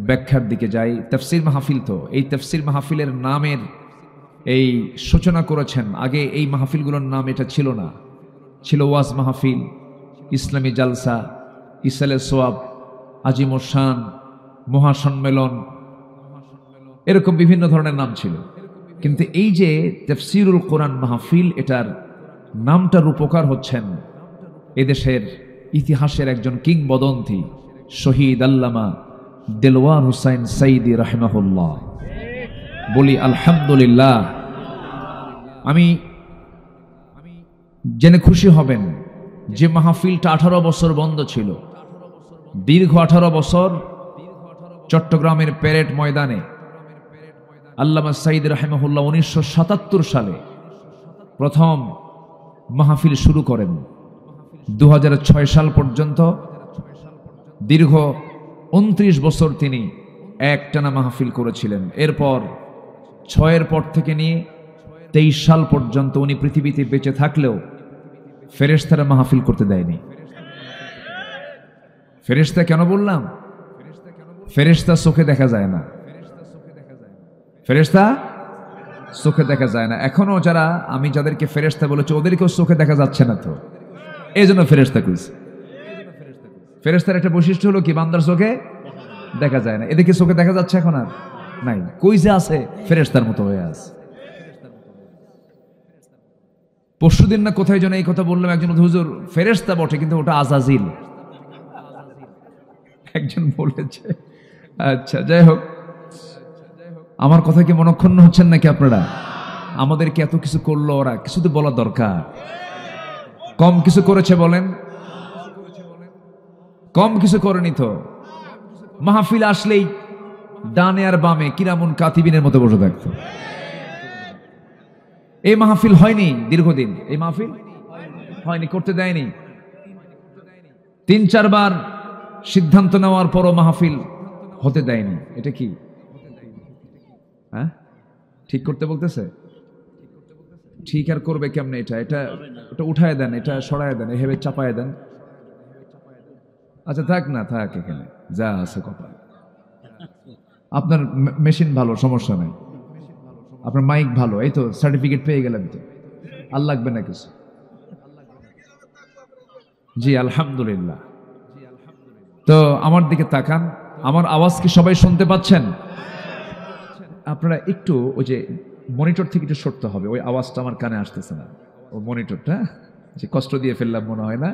ব্যাখ্যার দিকে যাই। তাফসীর মাহফিল, তো এই তাফসীর মাহফিলের নামের এই সূচনা করেছেন, আগে এই মাহফিলগুলোর নাম এটা ছিল না, ছিল ওয়াজ মাহফিল, ইসলামী জালসা, ইসালে সোয়াব, আজিম শান, মহাসম্মেলন, এরকম বিভিন্ন ধরনের নাম ছিল। কিন্তু এই যে তাফসীরুল কোরআন মাহফিল, এটার নামটা রূপকার হচ্ছেন এদেশের ইতিহাসের একজন কিংবদন্তি শহীদ আল্লামা দেলওয়ার হুসাইন সাইদি রাহিমাহুল্লাহ। বলি আলহামদুলিল্লাহ। আমি জেনে খুশি হবেন যে মাহফিলটা 18 বছর বন্ধ ছিল, দীর্ঘ 18 বছর চট্টগ্রামের প্যারেড ময়দানে আল্লামা সাইদ রাহিমাহুল্লাহ 1977 সালে প্রথম মাহফিল শুরু করেন। 2006 সাল পর্যন্ত দীর্ঘ 29 বছর তিনি একটানা মাহফিল করেছিলেন। এরপর 6-এর পর থেকে নিয়ে 23 সাল পর্যন্ত উনি পৃথিবীতে বেঁচে থাকলেও ফেরেশতারা মাহফিল করতে দেয়নি। ফেরেশতা কেন বললাম? ফেরেশতা চোখে দেখা যায় না, ফেরেশতা চোখে দেখা যায় না। এখনো যারা আমি যাদেরকে ফেরেশতা বলেছি ওদেরকেও চোখে দেখা যাচ্ছে না, তো এই জন্য ফেরেশতা কইছে। ফেরেশতার একটা বৈশিষ্ট্য হলো কি, বান্দার চোখে দেখা যায় না। এদিকে চোখে দেখা যাচ্ছে এখন আর নাই, কই যে আছে ফেরেশতার মতো হয়ে আছে। পরশুদিন না কোথায় যেন এই কথা বললাম, একজন হুজুর ফেরেশতা বটে কিন্তু ওটা আজাজিল, একজন বলেছে। আচ্ছা, যাই হোক, আমার কথা কি মনক্ষুণ্ণ হচ্ছেন নাকি আপনারা? আমাদেরকে এত কিছু করলো ওরা, কিছু তো বলা দরকার। কম কিছু করেছে বলেন? কম কিছু করেনি তো। মাহফিল আসলেই ডানে আর বামে কিরামুন কাতিবিনের মতো বসে থাকতো। এই মাহফিল হয়নি দীর্ঘদিন, এই মাহফিল হয়নি, করতে দেয়নি। 3-4 বার সিদ্ধান্ত নেওয়ার পরও মাহফিল হতে দেয়নি। এটা কি হ্যাঁ ঠিক করতে বলতেছে? ঠিক আর করবে কেমনে? এটা উঠায় দেন, এটা সরায় দেন, এভাবে চাপায় দেন। আচ্ছা থাক না, থাক এখানে যা আছে কপাল। আপনার মেশিন ভালো, সমস্যা নেই, আপনার মাইক ভালো, এই তো সার্টিফিকেট পেয়ে গেলেন, তো আর লাগবে না কিছু। জি আলহামদুলিল্লাহ। তো আমার দিকে তাকান, আমার আওয়াজ কি সবাই শুনতে পাচ্ছেন? আপনারা একটু ওই যে মনিটর থেকে একটু সরতে হবে, ওই আওয়াজটা আমার কানে আসতেছে না। ও মনিটরটা যে কষ্ট দিয়ে ফেললাম মনে হয় না?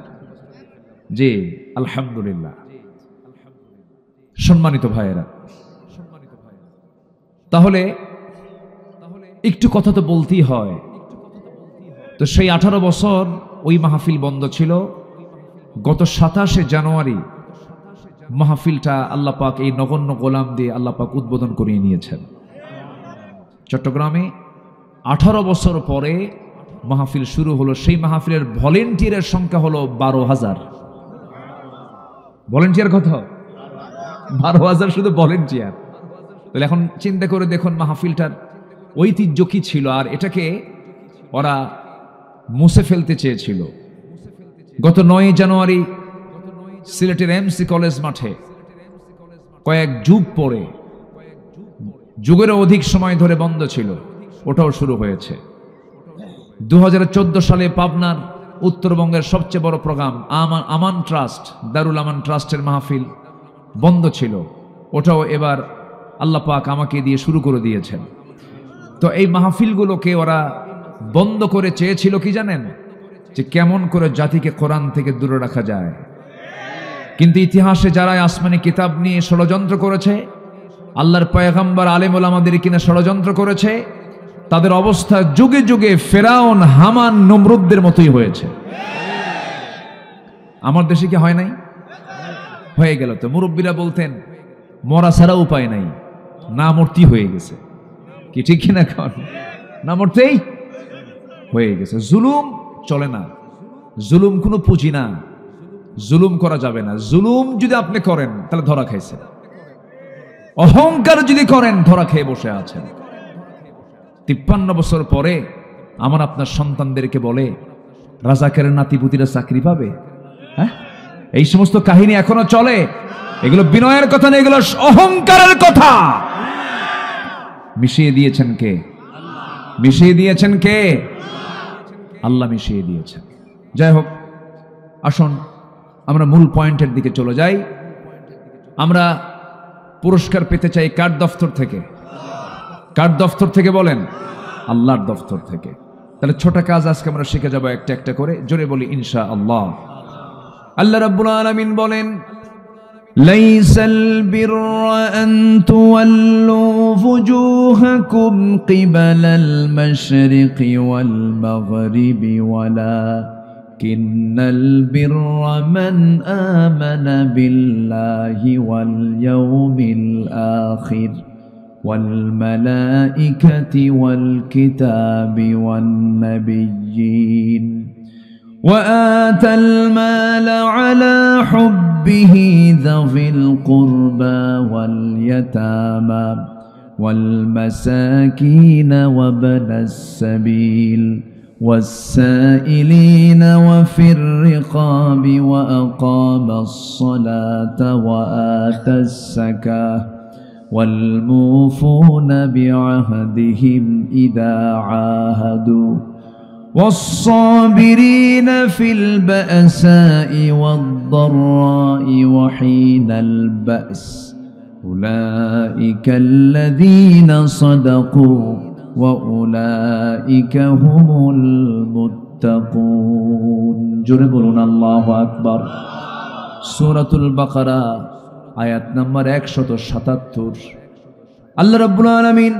জি আলহামদুলিল্লাহ। সম্মানিত ভাইয়েরা, তাহলে একটু কথা তো বলতেই হয়। তো সেই 18 বছর ওই মাহফিল বন্ধ ছিল। গত 27শে জানুয়ারি মাহফিলটা আল্লাহ পাক এই নগণ্য গোলাম দিয়ে আল্লাহ পাক উদ্বোধন করিয়ে নিয়েছেন। চট্টগ্রামে 18 বছর পরে মাহফিল শুরু হলো। সেই মাহফিলের ভলেন্টিয়ারের সংখ্যা হলো 12,000। ভলেন্টিয়ার কত? 12,000 শুধু ভলেন্টিয়ার। তাহলে এখন চিন্তা করে দেখুন মাহফিলটার ঐতিহ্য কি ছিল। আর এটাকে ওরা মুছে ফেলতে চেয়েছিল। গত 9 জানুয়ারি সিলেটের এমসি কলেজ মাঠে কয়েক যুগ পরে, যুগেরও অধিক সময় ধরে বন্ধ ছিল, ওটাও শুরু হয়েছে। 2014 সালে পাবনার উত্তরবঙ্গের সবচেয়ে বড় প্রোগ্রাম আমান ট্রাস্ট, দারুল আমান ট্রাস্টের মাহফিল বন্ধ ছিল, ওটাও এবার আল্লাহ পাক আমাকে দিয়ে শুরু করে দিয়েছেন। তো এই মাহফিলগুলোকে ওরা বন্ধ করে চেয়েছিল কি জানেন? যে কেমন করে জাতিকে কোরআন থেকে দূরে রাখা যায়। কিন্তু ইতিহাসে যারা আসমানি কিতাব নিয়ে ষড়যন্ত্র করেছে, আল্লাহর পয়গম্বর আলেম ওলামাদের কিনা ষড়যন্ত্র করেছে, তাদের অবস্থা যুগে যুগে ফেরাউন, হামান, নমরুদদের মতোই হয়েছে। আমার দেশে কি হয় নাই? হয়ে গেল। তো মুরব্বীরা বলতেন মরা ছাড়া উপায় নাই, না মূর্তি হয়ে গেছে। কি ঠিক কিনা? এখন না মরতেই হয়ে গেছে। জুলুম চলে না, জুলুম কোনো পুঁজি না, জুলুম করা যাবে না। জুলুম যদি আপনি করেন তাহলে ধরা খাইছেন, অহংকার যদি করেন ধরা খেয়ে বসে আছেন। 53 বছর পরে আমার আপনার সন্তানদেরকে বলে রাজাকারের নাতিপুতিরা চাকরি পাবে? হ্যাঁ, এই সমস্ত কাহিনী এখনো চলে। এগুলো বিনয়ের কথা না, এগুলো অহংকারের কথা। মিশিয়ে দিয়েছেন কে? মিশিয়ে দিয়েছেন কে? আল্লাহ মিশিয়ে দিয়েছেন। যাই হোক, আসুন আমরা মূল পয়েন্টের দিকে চলে যাই। আমরা পুরস্কার পেতে চাই কার দফতর থেকে? কার দফতর থেকে বলেন? আল্লাহর দফতর থেকে। তাহলে ছোট কাজ আজকে আমরা শিখে যাব একটা একটা করে, জোরে বলি ইনশাআল্লাহ। আল্লাহ রাব্বুল আলামিন বলেন, লাইসাল বিররা আন তুওয়াল্লু ফুজুহাকুম কিবালাল মাশরিকি ওয়াল মাগরিবি ওয়ালাকিন্নাল বিররা মান আমানা বিল্লাহি ওয়াল ইয়াউমিল আখির والملائكة والكتاب والنبيين وآتى المال على حبه ذوي القربى واليتامى والمساكين وابن السبيل والسائلين وفي الرقاب وأقام الصلاة وآتى الزكاة والموفون بعهدهم إذا عاهدوا والصابرين في البأساء والضراء وحين البأس أولئك الذين صدقوا وأولئك هم المتقون جربون الله أكبر سورة البقرة আয়াত নাম্বার 177। আল্লাহ রাব্বুল আলামিন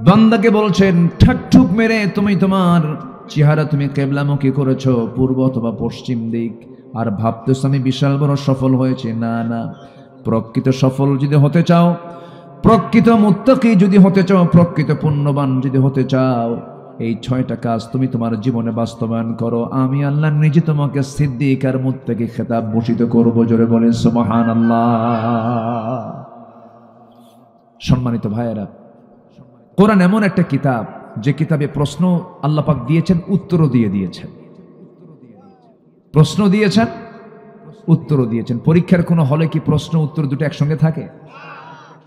বান্দাকে বলছেন, ঠাকঠুক মেরে তুমি তোমার চেহারা তুমি কিবলামুখী করেছো, পূর্ব অথবা পশ্চিম দিক, আর ভাবতেছো আমি বিশাল বড় সফল হয়েছে। না না, প্রকৃত সফল যদি হতে চাও, প্রকৃত মুত্তাকি যদি হতে চাও, প্রকৃত পুণ্যবান যদি হতে চাও, এই 6টা কাজ তুমি তোমার জীবনে বাস্তবায়ন করো। আমি আল্লাহ নিজে তোমাকে সিদ্দিক আর মুত্তাকি খেতাব ভূষিত করব। জোরে বলেন সুবহানাল্লাহ। সম্মানিত ভাইয়েরা, কোরআন এমন একটা কিতাব যে কিতাবে প্রশ্ন আল্লাহ পাক দিয়েছেন, উত্তরও দিয়ে দিয়েছেন। প্রশ্ন দিয়েছেন, উত্তরও দিয়েছেন। পরীক্ষার কোনো হলে কি প্রশ্ন উত্তর দুটো একসঙ্গে থাকে?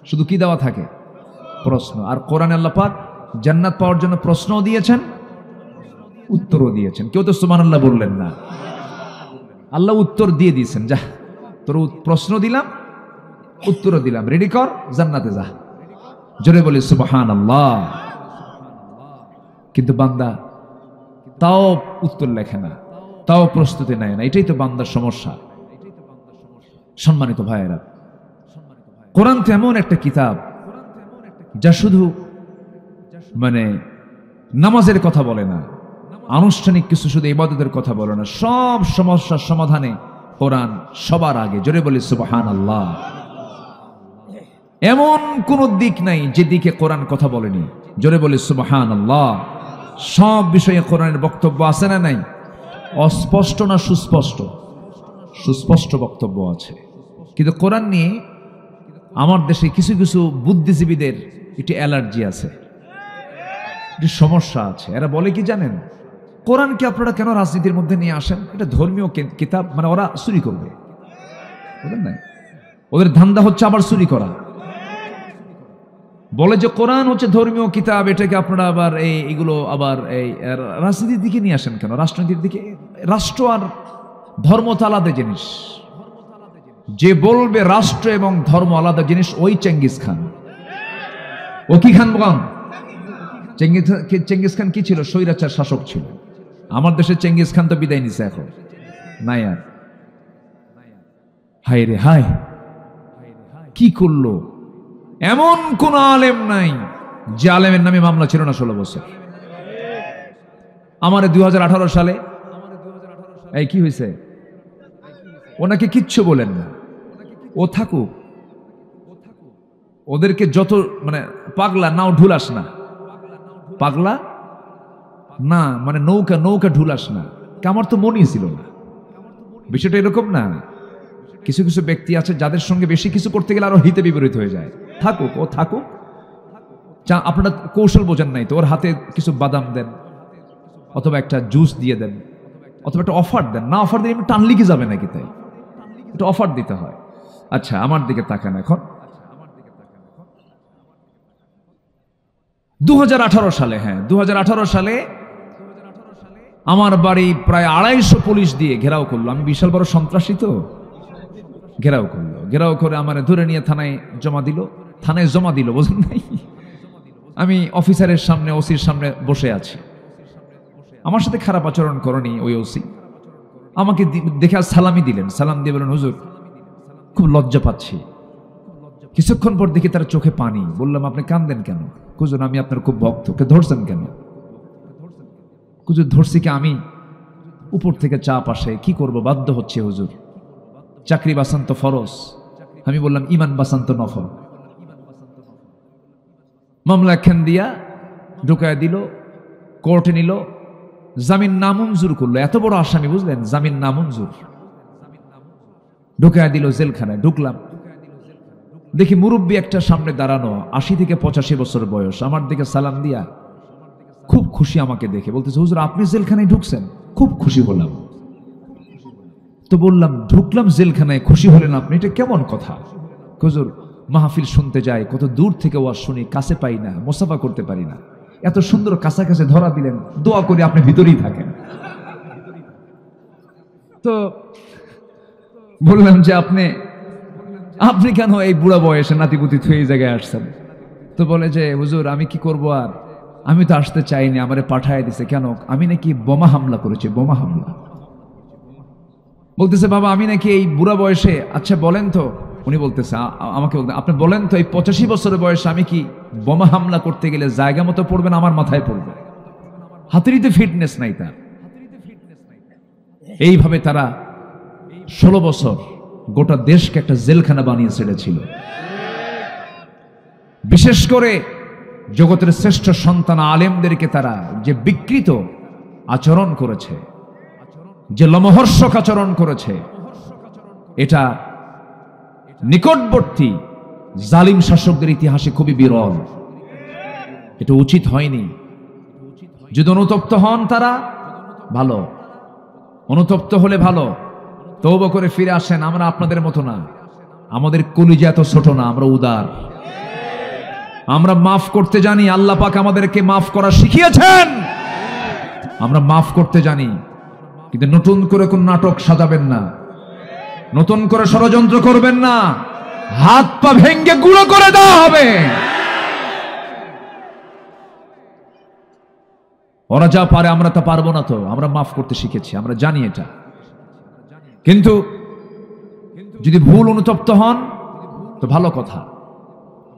শুধু কি দেওয়া থাকে? প্রশ্ন। আর কোরআনে আল্লাহ পাক জান্নাত পাওয়ার জন্য প্রশ্নও দিয়েছেন, উত্তরও দিয়েছেন। কেউ তো সুবহানাল্লাহ বললেন না। আল্লাহ উত্তর দিয়ে দিয়েছেন, যা তোর প্রশ্ন দিলাম, উত্তরও দিলাম, রেডি কর, জান্নাতে যা। জোরে বলি সুবহানাল্লাহ। কিন্তু বান্দা তাও উত্তর লেখে না, তাও প্রস্তুতি নেয় না। এটাই তো বান্দার সমস্যা। সম্মানিত ভাইয়েরা, কোরআন তো এমন একটা কিতাব যা শুধু নামাজের কথা বলে না, আনুষ্ঠানিক কিছু শুধু ইবাদতের কথা বলে না, সব সমস্যার সমাধানে কোরআন সবার আগে। জোরে বলি সুবহানাল্লাহ। এমন কোন দিক নাই যে দিকে কোরআন কথা বলেনি। জোরে বলি সুবহানাল্লাহ। সব বিষয়ে কোরআনের বক্তব্য আছে না নাই? অস্পষ্ট না সুস্পষ্ট? সুস্পষ্ট বক্তব্য আছে। কিন্তু কোরআন নিয়ে আমার দেশে কিছু কিছু বুদ্ধিজীবীদের একটি অ্যালার্জি আছে, একটি সমস্যা আছে। এরা বলে কি জানেন, কোরআনকে আপনারা কেন রাজনীতির মধ্যে নিয়ে আসেন? এটা ধর্মীয় কিতাব, ওরা চুরি করবে, বুঝলেন না? ওদের ধান্দা হচ্ছে আবার চুরি করা। বলে যে কোরআন হচ্ছে ধর্মীয় কিতাব, এটাকে আপনারা আবার এইগুলো আবার এই রাজনীতির দিকে নিয়ে আসেন কেন? রাষ্ট্রনীতির দিকে। রাষ্ট্র আর ধর্ম তো আলাদা জিনিস। যে বলবে রাষ্ট্র এবং ধর্ম আলাদা জিনিস, ওই চেঙ্গিস খান। ও কি খান বল? চেঙ্গিস খান কি ছিল? স্বৈরাচার শাসক ছিল। আমার দেশে চেঙ্গিস খান তো বিদায় নিছে, এখন নাই আর। হায় রে হায়, কি করলো? এমন কোন আলেম নাই যে আলেমের নামে মামলা ছিল না 16 বছর। আমার 2018 সালে এই কি হয়েছে, ওনাকে কিচ্ছু বলেন না, ও থাকুক। ওদেরকে যত পাগলা নাও ঢুলাস না, পাগলা না নৌকা নৌকা ঢুলাস না। আমার তো মনই ছিল না। বিষয়টা এরকম না। কিছু কিছু ব্যক্তি আছে যাদের সঙ্গে বেশি কিছু করতে গেলে আরো হিতে বিপরীত হয়ে যায়। থাকুক, ও থাকুক। আপনারা কৌশল বোঝেন নাই তো, ওর হাতে কিছু বাদাম দেন, অথবা একটা জুস দিয়ে দেন, অথবা একটা অফার দেন। না অফার দিয়ে টানলি কি যাবে নাকি? তাই একটু অফার দিতে হয়। আচ্ছা আমার দিকে তাকান এখন। 2018 সালে, হ্যাঁ 2018 সালে আমার বাড়ি প্রায় 250 পুলিশ দিয়ে ঘেরাও করলো। আমি বিশাল বড় সন্ত্রাসী তো, ঘেরাও করলো। ঘেরাও করে আমার ধরে নিয়ে থানায় জমা দিল, বুঝলেন নাই? আমি অফিসারের সামনে, ওসির সামনে বসে আছি। আমার সাথে খারাপ আচরণ করেনি ওই ওসি, আমাকে দেখে সালামি দিলেন। সালাম দিয়ে বলেন, হুজুর খুব লজ্জা পাচ্ছি। কিছুক্ষণ পর দেখি তার চোখে পানি। বললাম, আপনি কাঁদেন কেন? হুজুর আমি আপনার খুব ভক্ত। কে ধরছেন কেন? হুজুর ধরছি কি আমি, উপর থেকে চাপ আসে, কি করব, বাধ্য হচ্ছে হুজুর। চাকরি বাঁচান তো ফরজ। আমি বললাম, ইমান বাঁচান তো নফল। মামলা একখান দিয়া ঢুকায় দিল, কোর্টে নিল, জামিন নামঞ্জুর করলো। এত বড় আসামি, বুঝলেন, জামিন নামঞ্জুর। ঢুকায় দিল জেলখানায়। ঢুকলাম, দেখি মুরব্বী একটা সামনে দাঁড়ানো, 80 থেকে 85 বছর বয়স, আমার দিকে সালাম দিয়া খুব খুশি আমাকে দেখে। বলতেছে, হুজুর আপনি জেলখানায় ঢুকছেন? খুব খুশি হলাম। তো বললাম, ঢুকলাম জেলখানায়, খুশি হলেন আপনি, এটা কেমন কথা? হুজুর মাহফিল শুনতে যাই, কত দূর থেকে ওয়াজ শুনি, কাছে পাই না, মুসাফা করতে পারি না, এত সুন্দর কাছাকাছি ধরা দিলেন, দোয়া করি আপনি ভিতরেই থাকেন। তো বললাম যে আপনি কেন এই বুড়া বয়সে নাতিপুতি থুয়ে এই জায়গায় আসছেন? তো বলে যে, হুজুর আমি কি করব, আর আমি তো আসতে চাইনি, আমারে পাঠায় দিছে। কেন? আমি নাকি বোমা হামলা করেছি, বোমা হামলা। বলতেছে, বাবা আমি নাকি এই বুড়া বয়সে, আচ্ছা বলেন তো, উনি বলতেছে আমাকে, আপনি বলেন তো এই 85 বছরের বয়সে আমি কি বোমা হামলা করতে গেলে জায়গা মতো পড়বেন, আমার মাথায় পড়বে? হাতেরই ফিটনেস নাই তার। এইভাবে তারা 16 বছর গোটা দেশকে একটা জেলখানা বানিয়ে ছেড়েছিল। বিশেষ করে জগতের শ্রেষ্ঠ সন্তান আলেমদেরকে তারা যে বিকৃত আচরণ করেছে, যে লোমহর্ষক আচরণ করেছে, এটা নিকটবর্তী জালিম শাসকদের ইতিহাসে খুবই বিরল। এটা উচিত হয়নি। যদি অনুতপ্ত হন তারা, ভালো, অনুতপ্ত হলে ভালো, তওবা করে ফিরে আসেন। আমরা আপনাদের মতো না, আমাদের কলিজা এত ছোট না, আমরা উদার, আমরা মাফ করতে জানি। আল্লাহ পাক আমাদেরকে মাফ করা শিখিয়েছেন, আমরা মাফ করতে জানি। কিন্তু নতুন করে কোন নাটক সাজাবেন না, নতুন করে ষড়যন্ত্র করবেন না, হাত পা ভেঙ্গে গুঁড়ো করে দেওয়া হবে। ওরা যা পারে আমরা তা পারবো না, তো আমরা মাফ করতে শিখেছি, আমরা জানি এটা। কিন্তু যদি ভুল অনুতপ্ত হন তো ভালো কথা,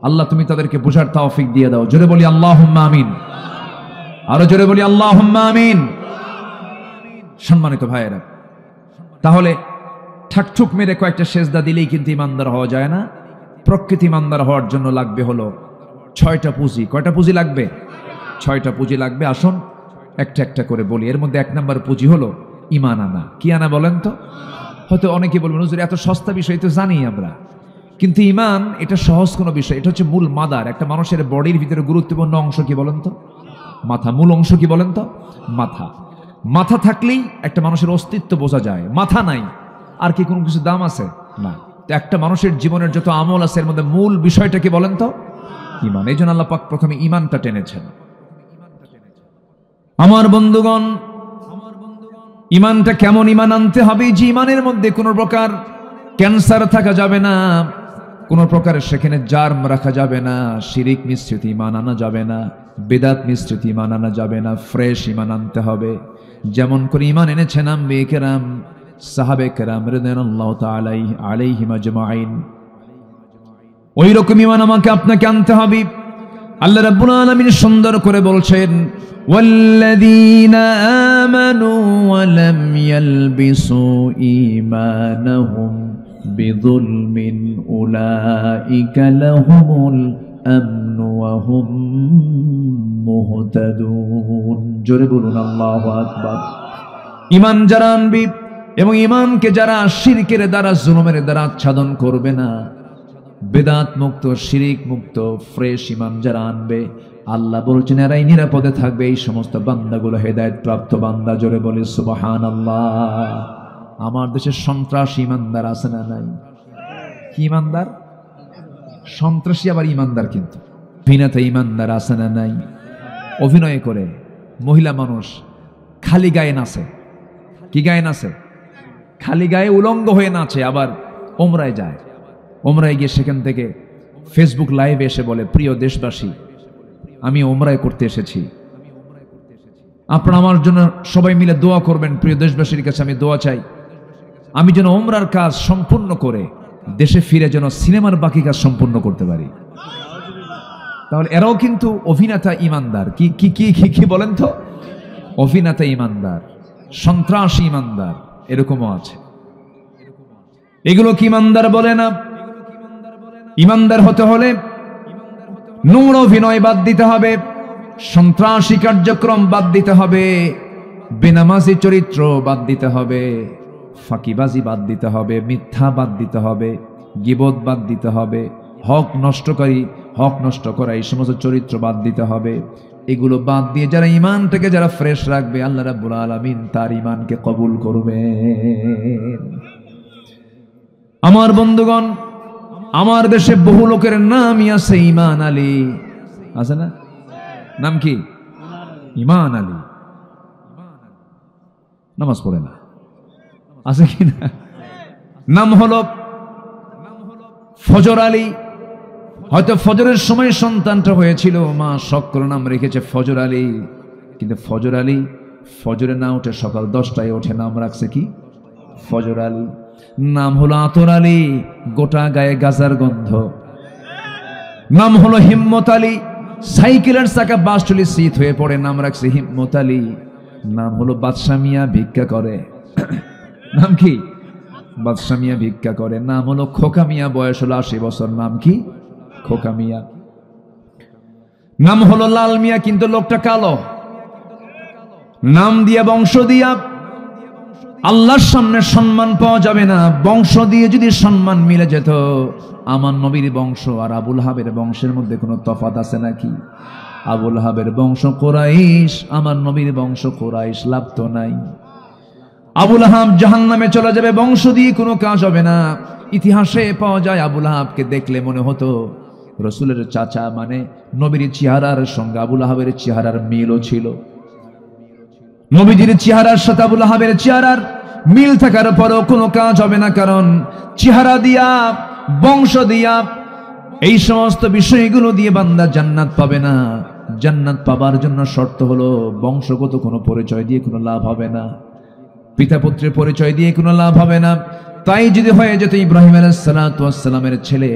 আল্লাহ তুমি তাদেরকে বোঝার তৌফিক দিয়ে দাও। জোরে বলি আল্লাহুম্মা আমিন, আরো জোরে বলি আল্লাহুম্মা আমিন। সম্মানিত ভাইয়েরা, তাহলে ঠাকঠুক মেরে কয়েকটা সেজদা দিলেই কিন্তু ইমানদার হওয়া যায় না। প্রকৃত ইমানদার হওয়ার জন্য লাগবে হলো 6টা পুঁজি। কয়টা পুঁজি লাগবে? 6টা পুঁজি লাগবে। আসুন একটা একটা করে বলি। এর মধ্যে 1 নম্বর পুঁজি হলো ইমান আনা। কি আনা বলেন তো? হয়তো অনেকে বলবেন, হুজুর এত সস্তা বিষয় তো জানি আমরা, কিন্তু ইমান এটা সহজ কোনো বিষয়। এটা হচ্ছে মূল মাদার। একটা মানুষের বডির ভিতরে গুরুত্বপূর্ণ অংশ কি বলেন তো? মাথা। মূল অংশ কি বলেন তো? মাথা। মাথা থাকলেই একটা মানুষের অস্তিত্ব বোঝা যায়। মাথা নাই আর কি কোনো কিছু দাম আছে? না। তো একটা মানুষের জীবনের যত আমল আছে এর মধ্যে মূল বিষয়টা কি বলেন তো? ইমান। এই জন্য আল্লাহ পাক প্রথমে ইমানটা টেনেছেন। আমার বন্ধুগণ, ইমানটা কেমন ইমান আনতে হবে? যে ইমানের মধ্যে কোনো প্রকার ক্যান্সার থাকা যাবে না, কোনো প্রকার সেখানে জার্ম রাখা যাবে না, শিরিক মিশ্রিত ইমান আনা যাবে না, বেদাত মিশ্রিত ইমান আনা যাবে না, ফ্রেশ ইমান আনতে হবে। যেমন করে ইমান এনেছেন আম্বিয়ে কেরাম, সাহাবে কেরাম রাদিয়াল্লাহু তাআলা আলাইহিম আজমাইন, ওই রকম ইমান আমাকে আপনাকে আনতে হবে। আল্লাহ রাব্বুল আলামিন সুন্দর করে বলছেন, ওয়াল্লাযীনা আমানু ওয়া লাম ইয়ালবিসু ঈমানাহুম বিযুলমিন উলাইকা লাহুমুল আমনু ওয়া হুম মুহতাদুন। জোরে বলুন আল্লাহু আকবার। ঈমান যারা আনবে এবং ঈমানকে যারা শিরকের দ্বারা, জুলুমের দ্বারা আচ্ছাদন করবে না, বেদাত মুক্ত, শিরিক মুক্ত, ফ্রেশ ইমান যারা আনবে, আল্লাহ বলছেন এরাই নিরাপদে থাকবে। এই সমস্ত বান্দাগুলো হেদায়েত প্রাপ্ত বান্দা। জোরে বলে সুবহানাল্লাহ। আমার দেশে সন্ত্রাসী ইমানদার আছে না নাই? কি ইমানদার? সন্ত্রাসী আবার ইমানদার, কিন্তু অভিনেতা ইমানদার আছে না নাই? অভিনয় করে মহিলা মানুষ খালি গায়ে নাচে। কি গায়ে নাচে? খালি গায়ে উলঙ্গ হয়ে নাচে। আবার ওমরায় যায়, ওমরায় গিয়ে সেখান থেকে ফেসবুক লাইভে এসে বলে, প্রিয় দেশবাসী, আমি ওমরায় করতে এসেছি, আপনারা আমার জন্য সবাই মিলে দোয়া করবেন। প্রিয় দেশবাসীর কাছে আমি দোয়া চাই, আমি যেন ওমরার কাজ সম্পূর্ণ করে দেশে ফিরে যেন সিনেমার বাকি কাজ সম্পূর্ণ করতে পারি। তাহলে এরাও কিন্তু অভিনেতা ইমানদার। কি কি কি কি কি বলেন তো? অভিনেতা ইমানদার, সন্ত্রাসী ইমানদার, এরকমও আছে। এগুলো কি ইমানদার বলে না? ইমানদার হতে হলে নোংরা অভিনয় বাদ দিতে হবে, সন্ত্রাসী কার্যক্রম বাদ দিতে হবে, বেনামাজি চরিত্র বাদ দিতে হবে, ফাঁকিবাজি বাদ দিতে হবে, মিথ্যা বাদ দিতে হবে, গীবত বাদ দিতে হবে, হক নষ্ট করা এই সমস্ত চরিত্র বাদ দিতে হবে। এগুলো বাদ দিয়ে যারা ঈমানটাকে যারা ফ্রেশ রাখবে, আল্লাহ রাব্বুল আলামিন তার ঈমানকে কবুল করবেন। আমার বন্ধুগণ, আমার দেশে বহু লোকের নামই আছে ঈমান আলী, আছে না? নাম কি? ঈমান আলী। নামাজ পড়ে না, আছে কি না? নাম হলো ফজর আলী। হয়তো ফজরের সময় সন্তানটা হয়েছিল, মা শখ করে নাম রেখেছে ফজর আলী, কিন্তু ফজর আলী ফজরে না উঠে সকাল 10টায় ওঠে, নাম রাখছে কি? ফজর আলী। নাম হলো আতর আলী, গোটা গায়ে গাজার গন্ধ। নাম হলো হিম্মত আলী, সাইকেলের চাকা বাসটলি শীত হয়ে পড়ে, নাম রাখছে হিম্মত আলী। নাম হলো বাদশা মিয়া, ভিক্ষা করে। নাম কি? বাদশা মিয়া ভিক্ষা করে। নাম হলো খোকা মিয়া, বয়স হলো 80 বছর, নাম কি? খোকা মিয়া। নাম হলো লাল মিয়া, কিন্তু লোকটা কালো। নাম দিয়া বংশ দিয়া আল্লাহর সামনে সম্মান পাওয়া যাবে না। বংশ দিয়ে যদি সম্মান মিলে যেত, আমার নবীর বংশ আর আবুল হাবের বংশের মধ্যে কোনো তফাৎ আছে নাকি? আবুল হাবের বংশ কুরাইশ, আমার নবীর বংশ কুরাইশ, লাভ তো নাই। আবুল আহাব জাহান্নামে চলে যাবে, বংশ দিয়ে কোনো কাজ হবে না। ইতিহাসে পাওয়া যায়, আবুল আহাবকে দেখলে মনে হতো রসুলের চাচা, মানে নবীর চেহারার সঙ্গে আবুল আহাবের চেহারার মিলও ছিল। নবীজির চেহারার সাথে আবুল আহাবের চেহারার মিল থাকার পরেও কোনো কাজ হবে না, কারণ চেহারা দিয়া, বংশ দিয়া, এই সমস্ত বিষয়গুলো দিয়ে বান্দা জান্নাত পাবে না। জান্নাত পাবার জন্য শর্ত হলো বংশগত কোনো পরিচয় দিয়ে কোনো লাভ হবে না, পিতা পুত্রের পরিচয় দিয়ে কোনো লাভ হবে না। তাই যদি হয়ে যেত ইব্রাহিম আলাইহিস সালাতু ওয়াস সালামের ছেলে,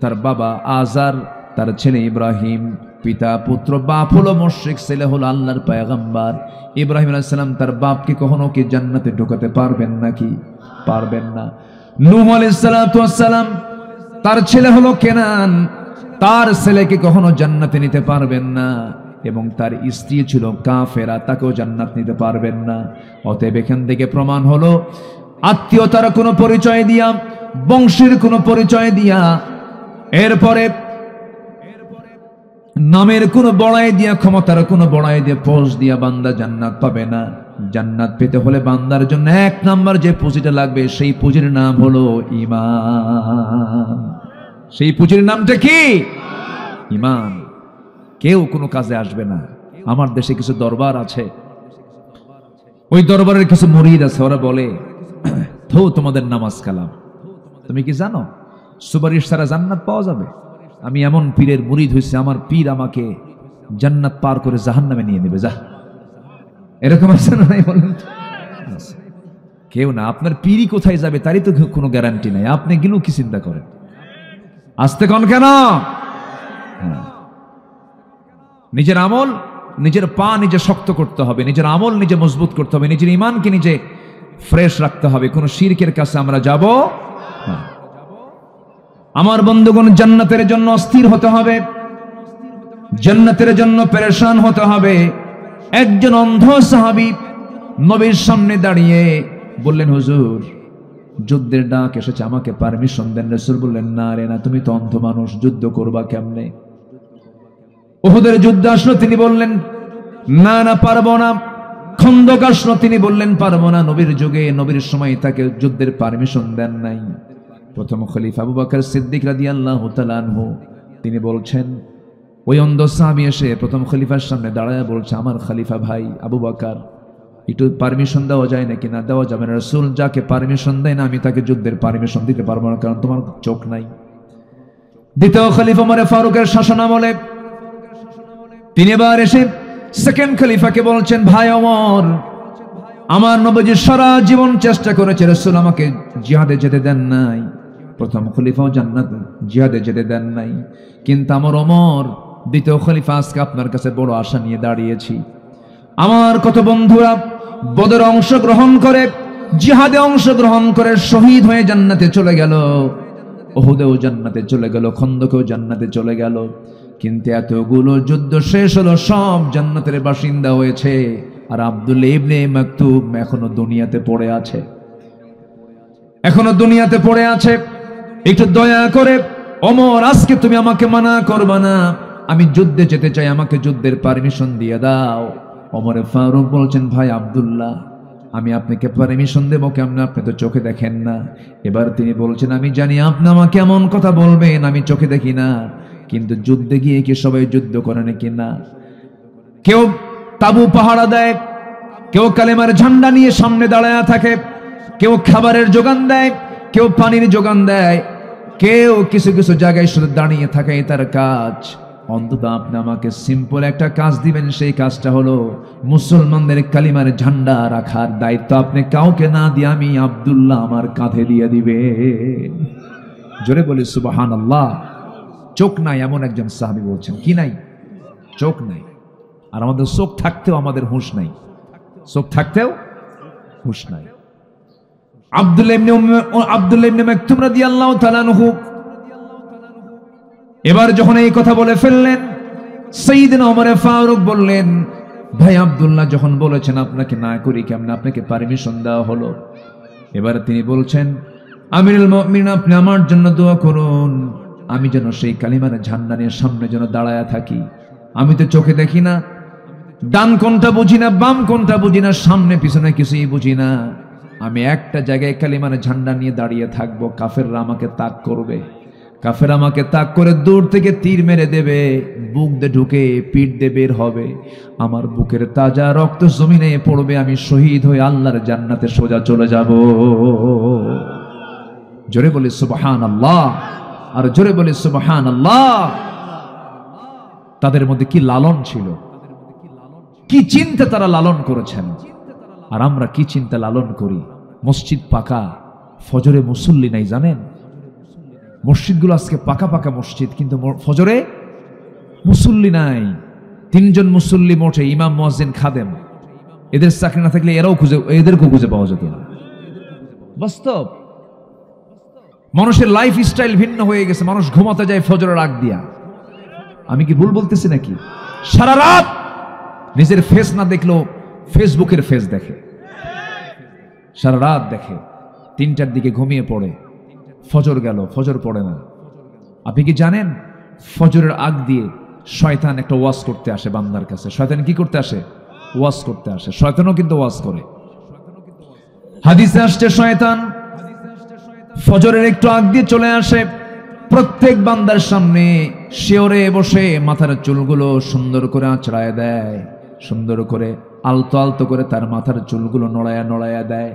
তার বাবা আজার, তার ছেলে ইব্রাহিম, পিতা পুত্র, বাপ হলো মুশরিক, ছেলে হলো আল্লাহর পয়গম্বর। ইব্রাহিম আলাইহিস সালাম তার বাপকে কখনো কি জান্নাতে ঢোকাতে পারবেন নাকি? পারবেন না। নূহ আলাইহিস সালাতু ওয়াস সালাম, তার ছেলে হলো কেনান, তার ছেলেকে কখনো জান্নাতে নিতে পারবেন না। এবং তার স্ত্রী ছিল কাফেরা, তাকেও জান্নাত নিতে পারবেন না। অতএব এখান থেকে প্রমাণ হলো, আত্মীয়তার কোনো পরিচয় দিয়া, বংশের কোনো পরিচয় দিয়া, এরপরে নামের কোনো বড়াই দিয়া, ক্ষমতার কোনো বড়াই দিয়ে, পোস্ট দিয়া বান্দা জান্নাত পাবে না। জান্নাত পেতে হলে বান্দার জন্য 1 নাম্বার যে পুঁজিটা লাগবে, সেই পুঁজির নাম হলো ঈমান। সেই পুঁজির নামটা কি? ঈমান। কেউ কোনো কাজে আসবে না। আমার দেশে কিছু দরবার আছে, ওই দরবারের কিছু মুরিদ আছে, ওরা বলে, থো তোমাদের নামাজ কালাম। তুমি কি জানো সুপারিশ ছাড়া জান্নাত পাওয়া যাবে? আমি এমন পীরের মুরিদ হয়েছে, আমার পীর আমাকে জান্নাত পার করে জাহান্নামে নিয়ে নেবে, যা। এরকম আছে না? নাই বলেন? কেউ না। আপনার পীরই কোথায় যাবে তারই তো কোনো গ্যারান্টি নাই। আপনি গেলেও কি চিন্তা করেন? আসতে কোন কেন? নিজের আমল, নিজের পা নিজে শক্ত করতে হবে, নিজের আমল নিজে মজবুত করতে হবে, নিজের ঈমানকে নিজে ফ্রেশ রাখতে হবে। কোন শিরকের কাছে আমরা যাব না। আমার বন্ধুগণ, জান্নাতের জন্য অস্থির হতে হবে, জান্নাতের জন্য পেরেশান হতে হবে। একজন অন্ধ সাহাবী নবীর সামনে দাঁড়িয়ে বললেন, হুজুর, যুদ্ধের ডাক এসেছে, আমাকে পারমিশন দেন। রাসূল বললেন, না রে না, তুমি তো অন্ধ মানুষ, যুদ্ধ করবা কেমনে? উহুদের যুদ্ধ আসলো, তিনি বললেন, না না, পারবো না। খন্দক আসলো, তিনি বললেন পারবো না। নবীর যুগে, নবীর সময় তাকে যুদ্ধের পারমিশন দেন নাই। প্রথম খলিফা আবু বকর সিদ্দিক রাদিয়াল্লাহু তাআলা আনহু তিনি বলছেন, ওই অন্ধ সাহাবী এসে প্রথম খলিফার সামনে দাঁড়ায় বলছে, আমার খলিফা ভাই আবু বকর, একটু পারমিশন দেওয়া যায় নাকি? না, দেওয়া যাবে না। রাসূল যাকে পারমিশন দেয় না, আমি তাকে যুদ্ধের পারমিশন দিতে পারবো না, কারণ তোমার চোখ নাই। দ্বিতীয় খলিফা ওমর ফারুকের শাসনামলে তিনি এবার এসে সেকেন্ড খলিফাকে বলছেন, ভাই ওমর, আমার নবীজি সারা জীবন চেষ্টা করেছে, রাসূল আমাকে জিহাদে যেতে দেন নাই। প্রথম খলিফাও জান্নাত জিহাদে যেতে দেন নাই, কিন্তু আমার ওমর দ্বিতীয় খলিফা আজকে আপনার কাছে বড় আশা নিয়ে দাঁড়িয়েছি। আমার কত বন্ধুরা বদরে অংশগ্রহণ করে, জিহাদে অংশগ্রহণ করে শহীদ হয়ে জান্নাতে চলে গেল, উহুদেও জান্নাতে চলে গেল, খন্দকেও জান্নাতে চলে গেল, কিন্তু এতগুলো যুদ্ধ শেষ হলো, সব জান্নাতের বাসিন্দা হয়েছে, আর আব্দুল্লাহ ইবনে মাকতুম এখনো দুনিয়াতে পড়ে আছে, এখনো দুনিয়াতে পড়ে আছে। একটু দয়া করে ওমর, আজকে তুমি আমাকে মানা করবা না, আমি যুদ্ধে যেতে চাই, আমাকে যুদ্ধের পারমিশন দিয়ে দাও। ওমরে ফারুক বলছেন, ভাই আব্দুল্লাহ, আমি আপনাকে পারমিশন দেব কেমন? আপনি তো চোখে দেখেন না। এবার তিনি বলছেন, আমি জানি আপনি আমাকে এমন কথা বলবেন, আমি চোখে দেখি না, কিন্তু যুদ্ধে গিয়ে কি সবাই যুদ্ধ করে নাকি? না, কেউ তাবু পাহারা দেয়, কেউ কালেমার ঝান্ডা নিয়ে সামনে দাঁড়ায় থাকে, কেউ খাবারের যোগান দেয়, কেউ পানির যোগান দেয়, কেউ কিছু কিছু জায়গায় শুধু দাঁড়িয়ে থাকাই তার কাজ। অন্তত আপনি আমাকে সিম্পল একটা কাজ দিবেন, সেই কাজটা হলো মুসলমানদের কালিমার ঝান্ডা রাখার দায়িত্ব আপনি কাউকে না দিয়ে আমি আব্দুল্লাহ আমার কাঁধে দিয়ে দিবে। জোরে বলি সুবহানাল্লাহ। চোখ নাই এমন একজন সাহাবী বলছেন, কি নাই? চোখ নাই। আর আমাদের চোখ থাকতেও আমাদের হুঁশ নাই, চোখ থাকতেও হুঁশ নাই। আব্দুল্লাহ ইবনে মাকতুম রাদিয়াল্লাহু তাআলা আনহু এবার যখন এই কথা বলে ফেললেন, সাইয়েদনা ওমর ফারুক বললেন, ভাই আব্দুল্লাহ যখন বলেছেন আপনাকে না করি কেমনে, আপনাকে পারমিশন দেওয়া হলো। এবার তিনি বলছেন, আমিরুল মুমিনিন, আপনি আমার জন্য দোয়া করুন, আমি যেন সেই কালিমার ঝান্ডা নিয়ে সামনে যেন দাঁড়ায়া থাকি। আমি তো চোখে দেখি না, ডান কোনটা বুঝি না, বাম কোনটা বুঝি না, সামনে পিছনে কিছুই বুঝি না, আমি একটা জায়গায় কালিমার ঝান্ডা নিয়ে দাঁড়িয়ে থাকবো। কাফেররা আমাকে তাক করবে, কাফের আমাকে তাক করে দূর থেকে তীর মেরে দেবে, বুক দিয়ে ঢুকে পিঠ দিয়ে বের হবে, আমার বুকের তাজা রক্ত জমিনে পড়বে, আমি শহীদ হয়ে আল্লাহর জান্নাতে সোজা চলে যাব। জোরে বলি সুবহানাল্লাহ, আর জোরে বলি সুবহানাল্লাহ। তাদের মধ্যে কি লালন ছিল, কি চিন্তা তারা লালন করেছেন, আর আমরা কি চিন্তা লালন করি। মসজিদ পাকা, ফজরে মুসল্লি নাই, জানেন? মসজিদগুলো আজকে পাকা পাকা মসজিদ, কিন্তু ফজরে মুসল্লি নাই। 3 জন মুসল্লি মোটে, ইমাম, মুয়াজ্জিন, খাদেম। এদের চাকরি না থাকলে এদেরকেও খুঁজে পাওয়া যেত না। বাস্তব। মানুষের লাইফ স্টাইল ভিন্ন হয়ে গেছে, মানুষ ঘুমাতে যায় ফজরের আগ দিয়া। আমি কি ভুল বলতেছি নাকি? সারা রাত নিজের ফেস না দেখলেও ফেসবুকের ফেস দেখে, সারা রাত দেখে, 3টার দিকে ঘুমিয়ে পড়ে, ফজর গেল, ফজর পড়ে না। আপনি কি জানেন ফজরের আগ দিয়ে শয়তান একটা ওয়াজ করতে আসে বান্দার কাছে? শয়তান কি করতে আসে? ওয়াজ করতে আসে। শয়তানও কিন্তু ওয়াজ করে। হাদিসে আসছে শয়তান ফজরের একটু আগ দিয়ে চলে আসে, প্রত্যেক বান্দার সামনে শিওরে বসে মাথার চুলগুলো সুন্দর করে আঁচড়ায় দেয়, সুন্দর করে আলতো আলতো করে তার মাথার চুলগুলো নড়ায়া নড়ায়া দেয়,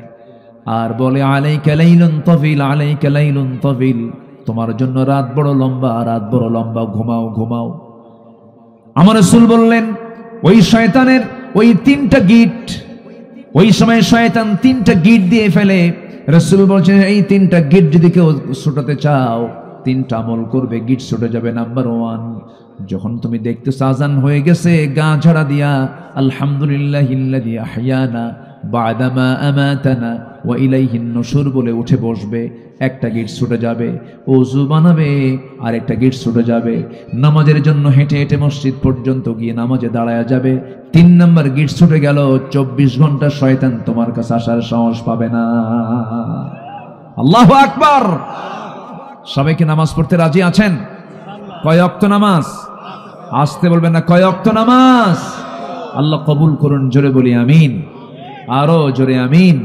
আর বলে, আলাইকা লাইলুন তাবিল, আলাইকা লাইলুন তাবিল, তোমার জন্য রাত বড় লম্বা, রাত বড় লম্বা, ঘুমাও ঘুমাও। আমার রাসূল বললেন, ওই শয়তানের ওই 3টা গিট, ওই সময় শয়তান 3টা গিট দিয়ে ফেলে। রাসূল বলছেন, এই 3টা গিট যদি কেউ ছুটাতে চাও, 3টা আমল করবে, গিট ছুটে যাবে। নাম্বার 1, যখন তুমি দেখতেছ আজান হয়ে গেছে, গা ঝাড়া দিয়া আলহামদুলিল্লাহিল্লাযী আহইয়ানা বা'দামা আমাতানা ওয়া ইলাইহিন নুশুর বলে উঠে বসবে, একটা গিট ছুটে যাবে। ওযু বানাবে, আর একটা গিট ছুটে যাবে। নামাজের জন্য হেঁটে হেঁটে মসজিদ পর্যন্ত গিয়ে নামাজে দাঁড়ায়া যাবে। 3 নাম্বার গিট ছুটে গেল, 24 ঘন্টা শয়তান তোমার কাছে আসার সাহস পাবে না। আল্লাহু আকবার। সবাই কি নামাজ পড়তে রাজি আছেন? কয় ওয়াক্ত নামাজ? আসতে বলবেন না, কয় ওয়াক্ত নামাজ? আল্লাহ কবুল করুন, জোরে বলি আমিন। আরো জোরে আমিন।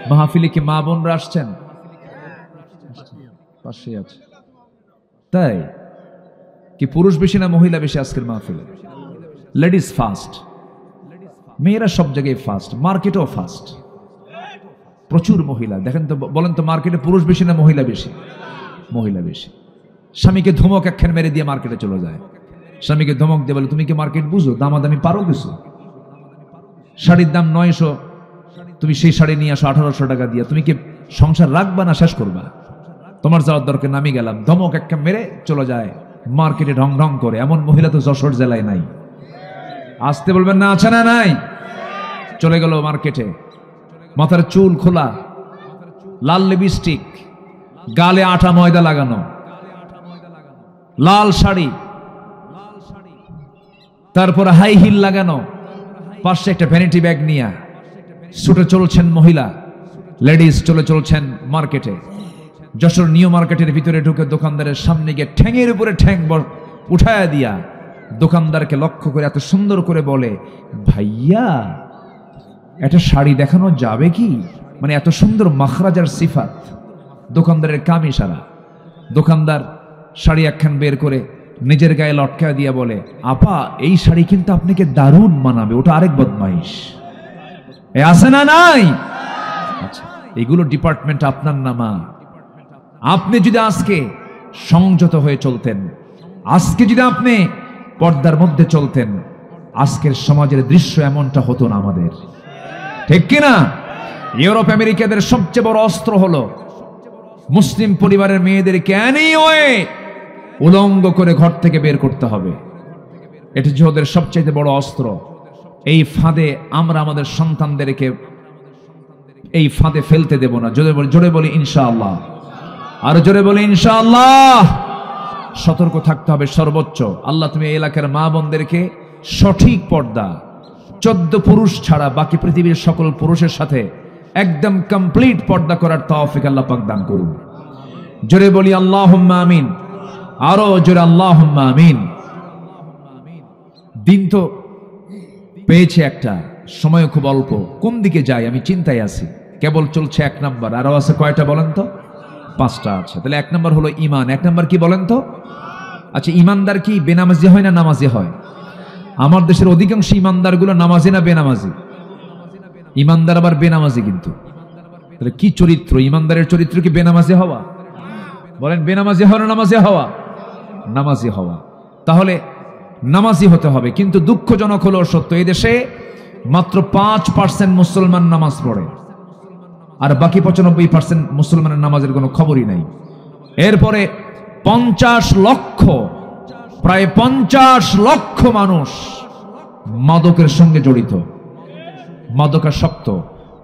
মাহফিলে কি মা বোনরা আসছেন? পাশে আছে। তাই কি পুরুষ বেশি না মহিলা বেশি আজকের মাহফিলে? লেডিস ফার্স্ট, মেয়েরা সব জায়গায় ফার্স্ট, মার্কেটেও ফার্স্ট, প্রচুর মহিলা। দেখেন তো, বলেন তো মার্কেটে পুরুষ বেশি না মহিলা বেশি? মহিলা বেশি। স্বামীকে ধমক একখান মেরে দিয়ে মার্কেটে চলে যায়। স্বামীকে ধমক দিয়ে বলে, তুমি কি মার্কেট বুঝো? দামাদামি পারো কিছু? শাড়ির দাম 900, তুমি সেই শাড়ি নিয়ে আসো 1800 টাকা দিয়ে। তুমি কি সংসার রাখবা না শেষ করবা? তোমার যাওয়ার দরকার, নামি গেলাম। ধমক একটা মেরে চলে যায় মার্কেটে ঢং ঢং করে। এমন মহিলা তো যশোর জেলায় নাই। আসতে বলবেন না, আছে না নাই? চলে গেল মার্কেটে, মাথার চুল খোলা, লাল লিপস্টিক, গালে আটা ময়দা লাগানো, লাল শাড়ি, তারপর হাই হিল লাগানো, পাশে একটা ভ্যানিটি ব্যাগ নিয়ে ছুটে চলছেন মহিলা, লেডিস চলছেন মার্কেটে। যশোর নিউ মার্কেটের ভিতরে ঢুকে দোকানদারের সামনে গিয়ে ঠ্যাঙের উপরে ঠ্যাং উঠায়া দিয়া দোকানদারকে লক্ষ্য করে এত সুন্দর করে বলে, ভাইয়া একটা শাড়ি দেখানো যাবে কি? মানে এত সুন্দর মাখরাজার সিফাত, দোকানদারের কাম ইশারা। দোকানদার শাড়ি একখান বের করে নিজের গায়ে লটকা দিয়া বলে, আপা এই শাড়ি কিন্তু আপনাকে দারুণ মানাবে। ওটা আরেক বদমাইশ। আছে না নাই? আচ্ছা, এগুলো ডিপার্টমেন্ট আপনার নামা। আপনি যদি আজকে সংযত হয়ে চলতেন, আজকে যদি আপনি পর্দার মধ্যে চলতেন, আজকের সমাজের দৃশ্য এমনটা হতো না আমাদের, ঠিক কিনা? ইউরোপ আমেরিকাদের সবচেয়ে বড় অস্ত্র হলো মুসলিম পরিবারের মেয়েদেরকে এনিওয়ে উলঙ্গ করে ঘর থেকে বের করতে হবে। এটা যে ওদের সবচেয়ে বড় অস্ত্র। এই ফাঁদে আমরা আমাদের সন্তানদেরকে এই ফাঁদে ফেলতে দেব না। জোরে বলি ইনশাআল্লাহ, আর জোরে বলি ইনশাআল্লাহ। সতর্ক থাকতে হবে সর্বোচ্চ। আল্লাহ তুমি এই এলাকার মা বোনদেরকে সঠিক পর্দা, 14 পুরুষ ছাড়া বাকি পৃথিবীর সকল পুরুষের সাথে একদম কমপ্লিট পর্দা করার তৌফিক আল্লাহ পাক দান করুন। জোরে বলি আল্লাহুম্মা আমিন, আরো জোরে আল্লাহুম্মা আমিন। দিন তো পেয়েছে একটা, সময় খুব অল্প। কোন দিকে যাই আমি চিন্তায় আছি। কেবল চলছে 1 নাম্বার, আরো আছে কয়টা বলেন তো? 5টা আছে। তাহলে 1 নাম্বার হলো ঈমান। 1 নাম্বার কি বলেন তো? আচ্ছা, ঈমানদার কি বেনামাজি হয় না নামাজি হয়? আমার দেশের অধিকাংশ ঈমানদার গুলো নামাজি না বেনামাজি? ঈমানদার আবার বেনামাজি। কিন্তু তাহলে কি চরিত্র? ঈমানদারের চরিত্র কি বেনামাজি হওয়া? বলেন, বেনামাজি হওয়া না নামাজি হওয়া? নামাজি হওয়া। তাহলে নামাজি হতে হবে। কিন্তু দুঃখজনক হলো সত্য, এই দেশে মাত্র 5% মুসলমান নামাজ পড়ে, আর বাকি 95% মুসলমানের নামাজের কোনো খবরই নাই। এরপরে 50 লক্ষ, প্রায় 50 লক্ষ মানুষ মাদকের সঙ্গে জড়িত, মাদকাসক্ত।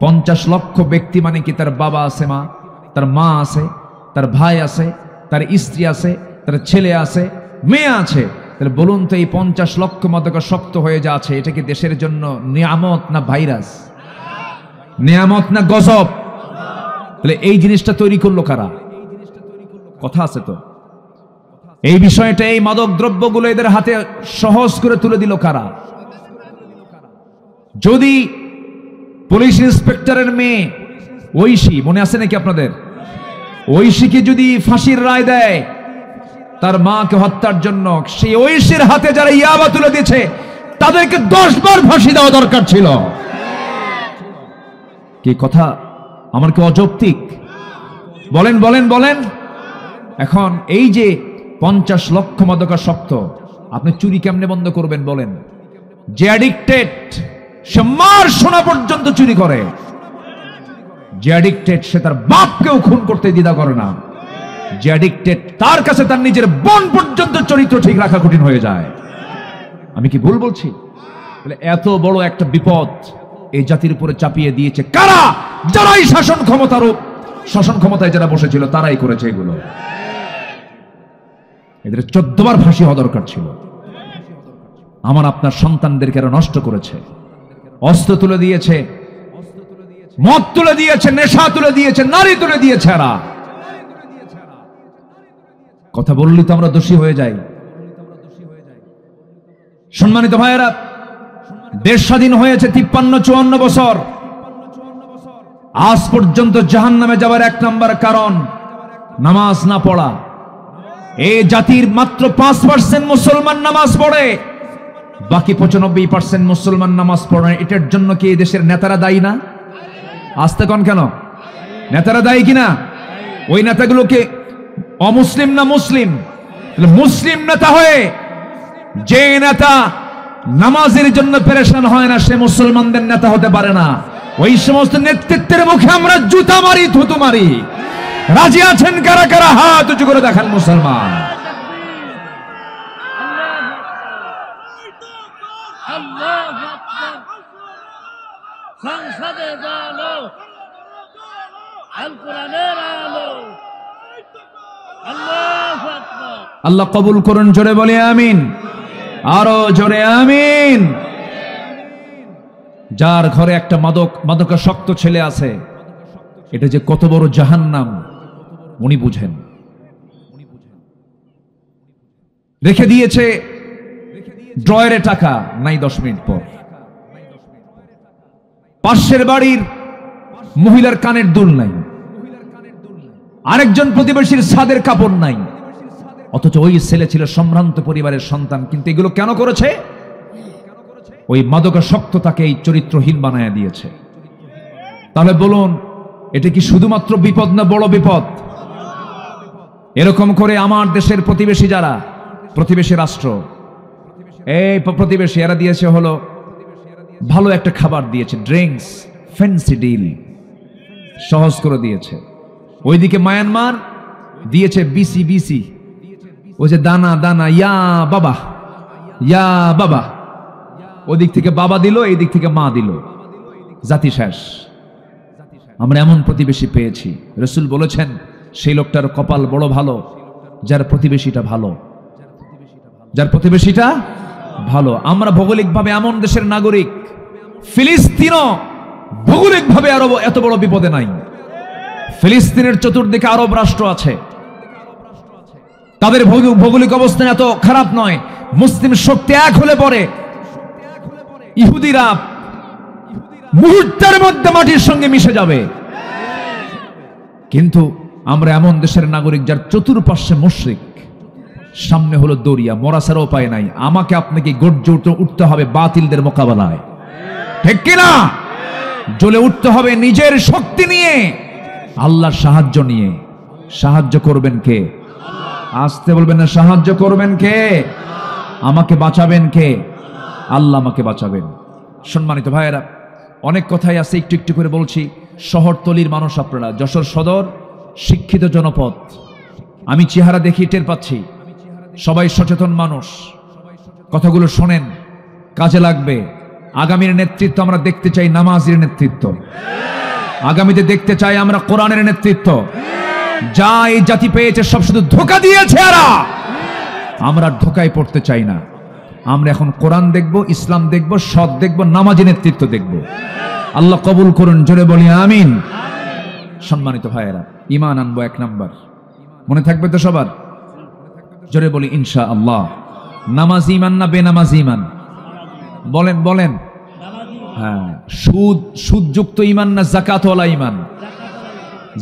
50 লক্ষ ব্যক্তি মানে কি? তার বাবা আছে, তার মা আছে, তার ভাই আছে, তার স্ত্রী আছে, তার ছেলে আছে, মেয়ে আছে। তাহলে বলুন তো, এই 50 লক্ষ মাদকাসক্ত হয়ে যা আছে, এটা কি দেশের জন্য নিয়ামত না ভাইরাস? নিয়ামত না গজব? তাহলে এই জিনিসটা তৈরি করলো কারা? কথা আছে তো? এই বিষয়টা, এই মাদক দ্রব্যগুলো এদের হাতে সহজ করে তুলে দিল কারা? যদি পুলিশ ইন্সপেক্টরের মেয়ে ঐশী, মনে আছে নাকি আপনাদের? ঐশীকে যদি ফাঁসির রায় দেয় তার মাকে হত্যার জন্য, সেই ঐশীর হাতে যারা ইয়াবা তুলে দিয়েছে তাদেরকে 10 বার ফাঁসি দেওয়া দরকার ছিল। কি কথা আমার কি অযৌক্তিক? বলেন বলেন বলেন। এখন এই যে 50 লক্ষ মাদকাসক্ত, আপনি চুরি কেমনে বন্ধ করবেন বলেন? যে অ্যাডিক্টেড সে মার সোনা পর্যন্ত চুরি করে, যে অ্যাডিক্টেড সে তার বাপকেও খুন করতে দ্বিধা করে না, যে অ্যাডিক্টেড তার কাছে তার নিজের বোন পর্যন্ত চরিত্র ঠিক রাখা কঠিন হয়ে যায়। আমি কি ভুল বলছি? এত বড় একটা বিপদ এই জাতির উপরে চাপিয়ে দিয়েছে কারা? যারাই শাসন ক্ষমতায় যারা বসেছিল তারাই করেছে এগুলো। এদের 14 বার ফাঁসি হওয়া দরকার ছিল। আমার আপনার সন্তানদেরকে এরা নষ্ট করেছে। অস্ত্র তুলে দিয়েছে, মদ তুলে দিয়েছে, নেশা তুলে দিয়েছে, নারী তুলে দিয়েছে। এরা কথা বললি তো আমরা দোষী হয়ে যাই। সম্মানিত ভাইয়েরা, দেশ স্বাধীন হয়েছে 53-54 বছর। আজ পর্যন্ত জাহান্নামে যাওয়ার 1 নম্বর কারণ নামাজ না পড়া। এই জাতির মাত্র 5% মুসলমান নামাজ পড়ে, বাকি 95% মুসলমান নামাজ পড়ে। এটার জন্য কি এই দেশের নেতারা দায়ী না? আসতে কোন কেন? নেতারা দায়ী কিনা? ওই নেতাগুলোকে অমুসলিম না মুসলিম? মুসলিম নেতা হয়ে যে নেতা নামাজের জন্য পেরেশান হয় না, সে মুসলমানদের নেতা হতে পারে না। ওই সমস্ত নেতৃত্বের মুখে আমরা জুতা মারি, থুতু মারি। রাজি আছেন কারা কারা? হাত উঁচু করে দেখান মুসলমান। সংসদে আলো, আল কোরআনের আলো। আল্লাহু আকবার। আল্লাহ কবুল করুন, জোরে বলে আমিন, আরো জোরে আমিন। যার ঘরে একটা মাদকাসক্ত ছেলে আছে, এটা যে কত বড় জাহান্নাম উনি বুঝেন। রেখে দিয়েছে ড্রয়ারে টাকা, নাই 10 মিনিট পর পাশের বাড়ির মহিলার কানের দুল নাই, আরেকজন প্রতিবেশীর ছাদের কাপড় নাই, অথচ ওই ছেলে ছিল সম্ভ্রান্ত পরিবারের সন্তান। কিন্তু এগুলো কেন করেছে? ওই মাদকাসক্ত তাকে এই চরিত্রহীন বানায় দিয়েছে। তাহলে বলুন, এটা কি শুধুমাত্র বিপদ না বড় বিপদ? এরকম করে আমার দেশের প্রতিবেশী যারা, প্রতিবেশী রাষ্ট্র, এই প্রতিবেশী, এরা দিয়েছে হলো ভালো একটা খাবার দিয়েছে, ড্রিঙ্কস, ফ্যান্সি ডিল, সহজ করে দিয়েছে। ওইদিকে মায়ানমার দিয়েছে বিসি বিসি, ওই যে দানা দানা, ইয়া বাবা ইয়া বাবা। ওদিক থেকে বাবা দিল, এই দিক থেকে মা দিল, জাতি শেষ। আমরা এমন প্রতিবেশী পেয়েছি, রাসূল বলেছেন সেই লোকটার কপাল বড় ভালো যার প্রতিবেশীটা ভালো, যার প্রতিবেশীটা ভালো। আমরা ভৌগোলিকভাবে এমন দেশের নাগরিক, ফিলিস্তিনও ভৌগোলিকভাবে আরব এত বড় বিপদে নাই। ফিলিস্তিনের চতুর্দিকে আরব রাষ্ট্র আছে, তাদের ভৌগোলিক অবস্থান এত খারাপ নয়। মুসলিম শক্তি এক হলে পরে ইহুদিরা মুহূর্তের মধ্যে মাটির সঙ্গে মিশে যাবে। কিন্তু আমরা এমন দেশের নাগরিক যার চতুর্পাশে মুশরিক, সামনে হলো দরিয়া, মরা ছাড়া উপায় নাই। আমাকে আপনাকে গর্জে উঠতে হবে বাতিলদের মোকাবেলায়, ঠিক কিনা? জ্বলে উঠতে হবে নিজের শক্তি নিয়ে, আল্লাহর সাহায্য নিয়ে। সাহায্য করবেন কে? আসতে বলবেন না, সাহায্য করবেন কে? আমাকে বাঁচাবেন কে? আল্লাহ আমাকে বাঁচাবেন। সম্মানিত ভাইয়েরা, অনেক কথাই আছে, একটু একটু করে বলছি। শহরতলির মানুষ আপনারা, যশোর সদর শিক্ষিত জনপদ, আমি চেহারা দেখি টের পাচ্ছি সবাই সচেতন মানুষ। কথাগুলো শোনেন, কাজে লাগবে। আগামীর নেতৃত্ব আমরা দেখতে চাই নামাজের নেতৃত্ব, আগামীতে দেখতে চাই আমরা কোরআনের নেতৃত্ব। যা এই জাতি পেয়েছে সব শুধু ধোঁকা দিয়েছে, আমরা ধোঁকায় পড়তে চাই না। আমরা এখন কোরআন দেখব, ইসলাম দেখব, সৎ দেখব, নামাজি নেতৃত্ব দেখব। আল্লাহ কবুল করুন, জোরে বলি আমিন। সম্মানিত ভাইয়েরা, ঈমান আনবো 1 নাম্বার, মনে থাকবে তো সবার? জোরে বলি ইনশাআল্লাহ। নামাজি ঈমান না বেনামাজি ঈমান? বলেন বলেন। হ্যাঁ, সুদযুক্ত ঈমান না যাকাতওয়ালা ঈমান?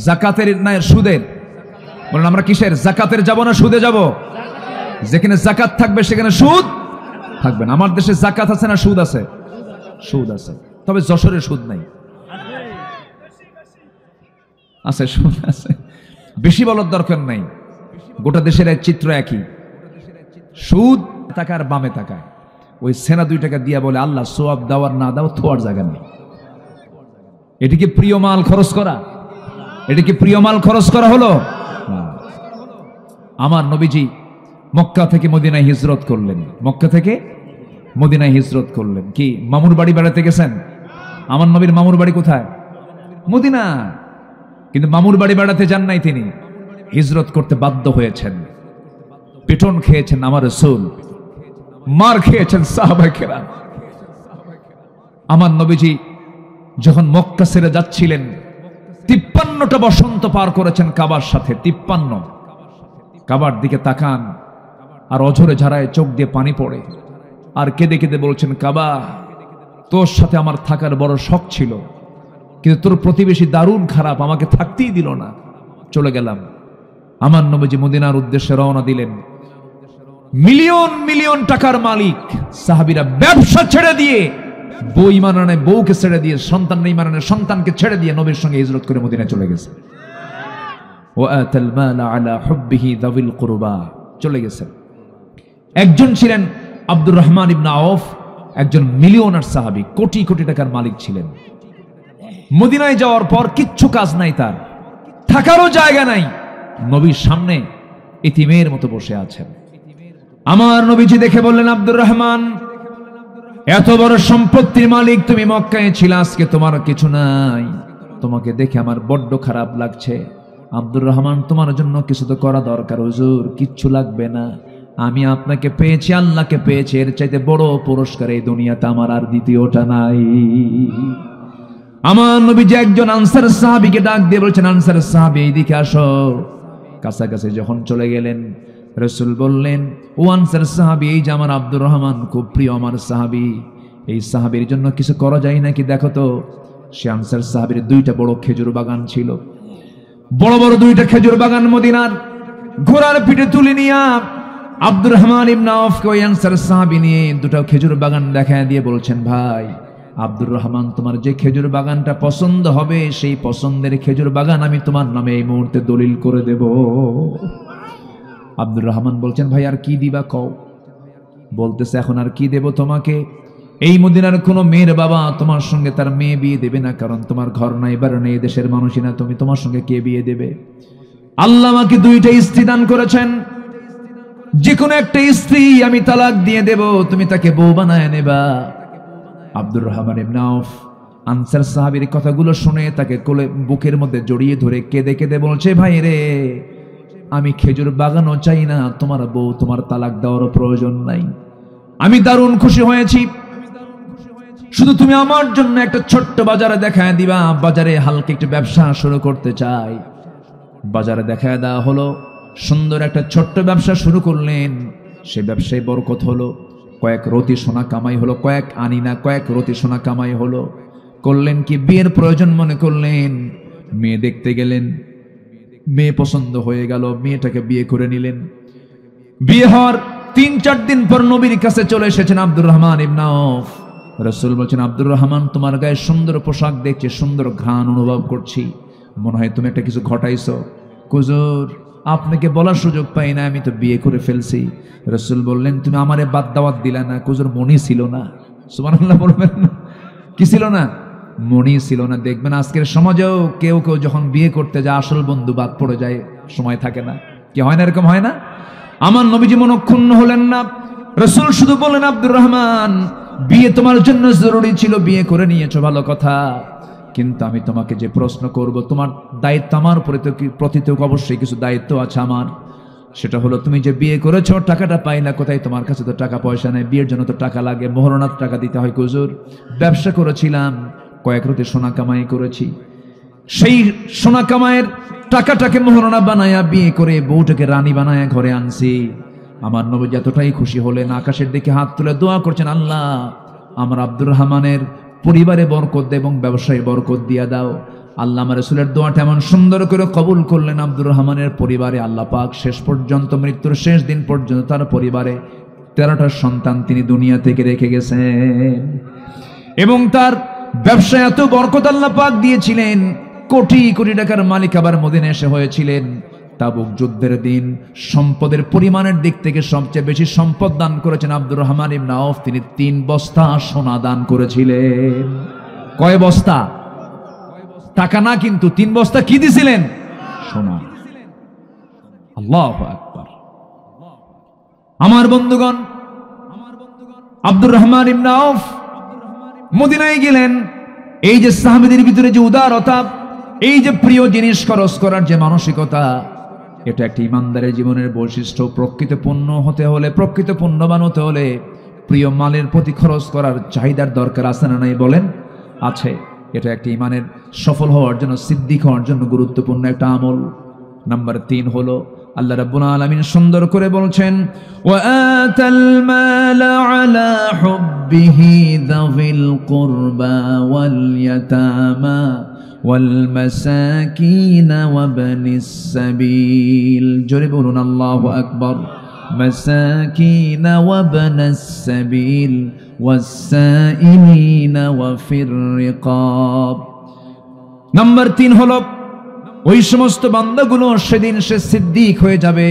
যাকাতের না সুদের? বলেন আমরা কিসের? যাকাতের যাব না সুদে যাব? যেখানে যাকাত থাকবে সেখানে সুদ থাকবে না। আমার দেশে যাকাত আছে না সুদ আছে? সুদ আছে, তবে যশোরে সুদ নাই। আছে, সুদ আছে, বেশি বলার দরকার নাই। গোটা দেশের এক চিত্র একই, সুদ টাকার বামে তাকায়। ওই সেনা 2 টাকা দিয়া বলে আল্লাহ সোয়াব দাওয়ার না দাও থোয়ার জায়গা নেই। এটি কি প্রিয় মাল খরচ করা? এটি কি প্রিয় মাল খরচ করা হলো? আমার নবীজি মক্কা থেকে মদিনায় হিজরত করলেন, মক্কা থেকে মদিনায় হিজরত করলেন। কি মামুর বাড়ি বেড়াতে গেছেন? আমার নবীর মামুর বাড়ি কোথায়? মদিনা। কিন্তু মামুর বাড়ি বেড়াতে যান নাই, তিনি হিজরত করতে বাধ্য হয়েছেন। পিটন খেয়েছেন আমার রাসূল, মার খেয়েছেন সাহাবায়ে কেরাম। আমার নবীজি যখন মক্কা ছেড়ে যাচ্ছিলেন, 53টা বসন্ত পার করেছেন কাবার সাথে। 53। কাবার দিকে তাকান, আর অঝরে ঝাড়ায় চোখ দিয়ে পানি পড়ে, আর কেঁদে কেঁদে বলছেন, কাবা, তোর সাথে আমার থাকার বড় শখ ছিল, কিন্তু তোর প্রতিবেশী দারুণ খারাপ, আমাকে থাকতেই দিল না, চলে গেলাম। আমার নবীজি মদিনার উদ্দেশ্যে রওনা দিলেন। মিলিয়ন মিলিয়ন টাকার মালিক সাহাবীরা ব্যবসা ছেড়ে দিয়ে, বউ ঈমান আনে বউকে ছেড়ে দিয়ে, সন্তান ঈমান আনে সন্তানকে ছেড়ে দিয়ে নবীর সঙ্গে হিজরত করে মদিনায় চলে গেছে। ওয়া আতাল মাল আলা হুব্বিহি যাবিল কুরবা, চলে গেছেন। একজন ছিলেন আব্দুর রহমান ইবনে আওফ, একজন মিলিয়নার সাহাবী, কোটি কোটি টাকার মালিক ছিলেন। মদিনায় যাওয়ার পর কিচ্ছু কাজ নাই, তার থাকারও জায়গা নাই, নবীর সামনে ইতিমের মতো বসে আছেন। আমার নবীজি দেখে বললেন, আব্দুর রহমান, এত বড় সম্পত্তির মালিক তুমি, মক্কায় ছিলে, আজকে তোমার কিছু নাই, তোমাকে দেখে আমার বড্ড খারাপ লাগছে। আব্দুর রহমান, তোমার জন্য কিছু তো করা দরকার। হুজুর, কিচ্ছু লাগবে না, আমি আপনাকে পেয়েছি, আল্লাহকে পেয়েছি, এর চাইতে বড় পুরস্কার এই দুনিয়াতে আমার আর দ্বিতীয়টা নাই। আমার নবীজি একজন আনসার সাহাবীকে ডাক দিয়ে বলছেন, আনসার সাহাবী, এইদিকে আসো। কাছাকাছি যখন চলে গেলেন, রাসূল বললেন, ও আনসার সাহাবী, এই যে আমার আব্দুর রহমান, খুব প্রিয় আমার সাহাবী, এই সাহাবীর জন্য কিছু করা যায় নাকি দেখো তো। সে আনসার সাহাবীর দুইটা বড় খেজুর বাগান ছিল, বড় বড় দুইটা খেজুর বাগান মদিনার। ঘোড়ার পিঠে তুলে নিয়ে আব্দুর রহমান ইবনে আওফকে ওই আনসার সাহাবী নিয়ে দুটো খেজুর বাগান দেখায় দিয়ে বলছেন, ভাই আব্দুর রহমান, তোমার যে খেজুর বাগানটা পছন্দ হবে, সেই পছন্দের খেজুর বাগান আমি তোমার নামে এই মুহূর্তে দলিল করে দেব। আব্দুর রহমান বলছেন, ভাই আর কি দিবা কও। বলতেছে, এখন আর কি দেব তোমাকে, এই মদিনার কোন মেয়ের বাবা তোমার সঙ্গে তার মেয়ে বিয়ে দেবে না, কারণ তোমার ঘর নাই বাড়ি নেই, দেশের মানুষই না তুমি, তোমার সঙ্গে কে বিয়ে দেবে। আল্লাহ আমাকে দুইটা স্ত্রী দান করেছেন, যে কোনো একটা স্ত্রী আমি তালাক দিয়ে দেব, তুমি তাকে বউ বানায় নেবা। আব্দুর রহমান ইবনে আওফ আনসার সাহাবীর কথাগুলো শুনে তাকে কোলে বুকের মধ্যে জড়িয়ে ধরে কেঁদে কেঁদে বলছে, ভাই রে, আমি খেজুর বাগানও চাই না, তোমার বউ তোমার তালাক দেওয়ারও প্রয়োজন নাই, আমি দারুণ খুশি হয়েছি, শুধু তুমি আমার জন্য একটা ছোট্ট বাজারে দেখায় দিবা, বাজারে হালকা একটু ব্যবসা শুরু করতে চাই। বাজারে দেখায় দেওয়া হলো, সুন্দর একটা ছোট্ট ব্যবসা শুরু করলেন। সে ব্যবসায় বরকত হলো, কয়েক রতি সোনা কামাই হলো, কয়েক আনিনা কয়েক রতি সোনা কামাই হলো। করলেন কি, বিয়ের প্রয়োজন মনে করলেন, মেয়ে দেখতে গেলেন, মেয়ে পছন্দ হয়ে গেল, মেয়েটাকে বিয়ে করে নিলেন। বিয়ে হওয়ার ৩-৪ দিন পর নবীর কাছে চলে এসেছেন আব্দুর রহমান ইবনে আওফ। রাসূল বলছেন, আব্দুর রহমান, তোমার গায়ে সুন্দর পোশাক দেখছি, সুন্দর ঘ্রাণ অনুভব করছি, মনে হয় তুমি একটা কিছু ঘটাইছো। হুজুর, আপনাকে বলার সুযোগ পাই না, আমি তো বিয়ে করে ফেলছি। রাসূল বললেন, তুমি আমারে বাদ দাওয়াত দিলা না। হুজুর, মনি ছিল না। সুবহানাল্লাহ বলবেন না, কি ছিল না? মনি ছিল না। দেখবেন আজকের সমাজেও কেউ কেউ যখন বিয়ে করতে যায়, আসল বন্ধু বাদ পড়ে যায়, সময় থাকে না। কি হয় না, এরকম হয় না? আমার নবীজি মনক্ষুণ্ণ হলেন না। রাসূল শুধু বললেন, আব্দুর রহমান, বিয়ে তোমার জন্য জরুরি ছিল, বিয়ে করে নিয়েছো, ভালো কথা, কিন্তু আমি তোমাকে যে প্রশ্ন করব, তোমার দায়িত্ব আমার প্রতি তো অবশ্যই কিছু দায়িত্ব আছে আমার। সেটা হলো, তুমি যে বিয়ে করেছো, টাকাটা পাইলা কোথায়? তোমার কাছে তো টাকা পয়সা নেই, বিয়ের জন্য তো টাকা লাগে, মোহরনার টাকা দিতে হয়। হুজুর, ব্যবসা করেছিলাম, কয়েক রতি সোনা কামাই করেছি, সেই সোনা কামাইয়ের টাকাটাকে মোহরনা বানায়া বিয়ে করে বউটাকে রানী বানায়া ঘরে আনছি। আমার নবী এতটাই খুশি হলেন, আকাশের দিকে হাত তুলে দোয়া করছেন, আল্লাহ আমার আব্দুর রহমানের পরিবারে বরকত এবং ব্যবসায় বরকত দিয়া দাও। আল্লাহ আমার রাসূলের দোয়াটা এমন সুন্দর করে কবুল করলেন। আব্দুর রহমানের পরিবারে আল্লাহ পাক শেষ পর্যন্ত, মৃত্যুর শেষ দিন পর্যন্ত তার পরিবারে 13টা সন্তান তিনি দুনিয়া থেকে রেখে গেছেন। এবং তার ব্যবসায় এত বরকত আল্লাহ পাক দিয়েছিলেন, কোটি কোটি টাকার মালিক আবার মদিনায় এসে হয়েছিলেন। তাবুক যুদ্ধের দিন সম্পদের পরিমাণের দিক থেকে সবচেয়ে বেশি সম্পদ দান করেছেন আব্দুর রহমান ইবনে আওফ। তিনি 3 বস্তা সোনা দান করেছিলেন। কয় বস্তা? টাকা না, কিন্তু 3 বস্তা কি দিছিলেন? সোনা। আল্লাহু আকবার। আমার বন্ধুগণ, আব্দুর রহমান ইবনে আওফ মদিনায় গেলেন। এই যে সাহাবীদের ভিতরে যে উদারতা, এই যে প্রিয় জিনিস খরচ করার যে মানসিকতা, এটা একটা ইমানদারের জীবনের বৈশিষ্ট্য। প্রকৃত পণ্য হতে হলে, প্রকৃত পণ্যবান হতে হলে প্রিয় মালের প্রতি খরচ করার চাহিদার দরকার আছে না নাই বলেন? আছে। এটা একটা ইমানের সফল হওয়ার জন্য, সিদ্দিক হওয়ার জন্য গুরুত্বপূর্ণ একটা আমল। নাম্বার 3 হলো, আল্লাহ রাব্বুল আলামিন সুন্দর করে বলছেন, ওয়া আতাল মালা আলা হুব্বিহি যাবিল কুরবা ওয়াল ইয়াতামা والمساكين وابن السبيل জোরে বলুন আল্লাহু আকবার مساكين وابن السبيل والسائلين وفي الرقاب নাম্বার 3 হলো ওই সমস্ত বান্দাগুলো সেদিন সে সিদ্দিক হয়ে যাবে,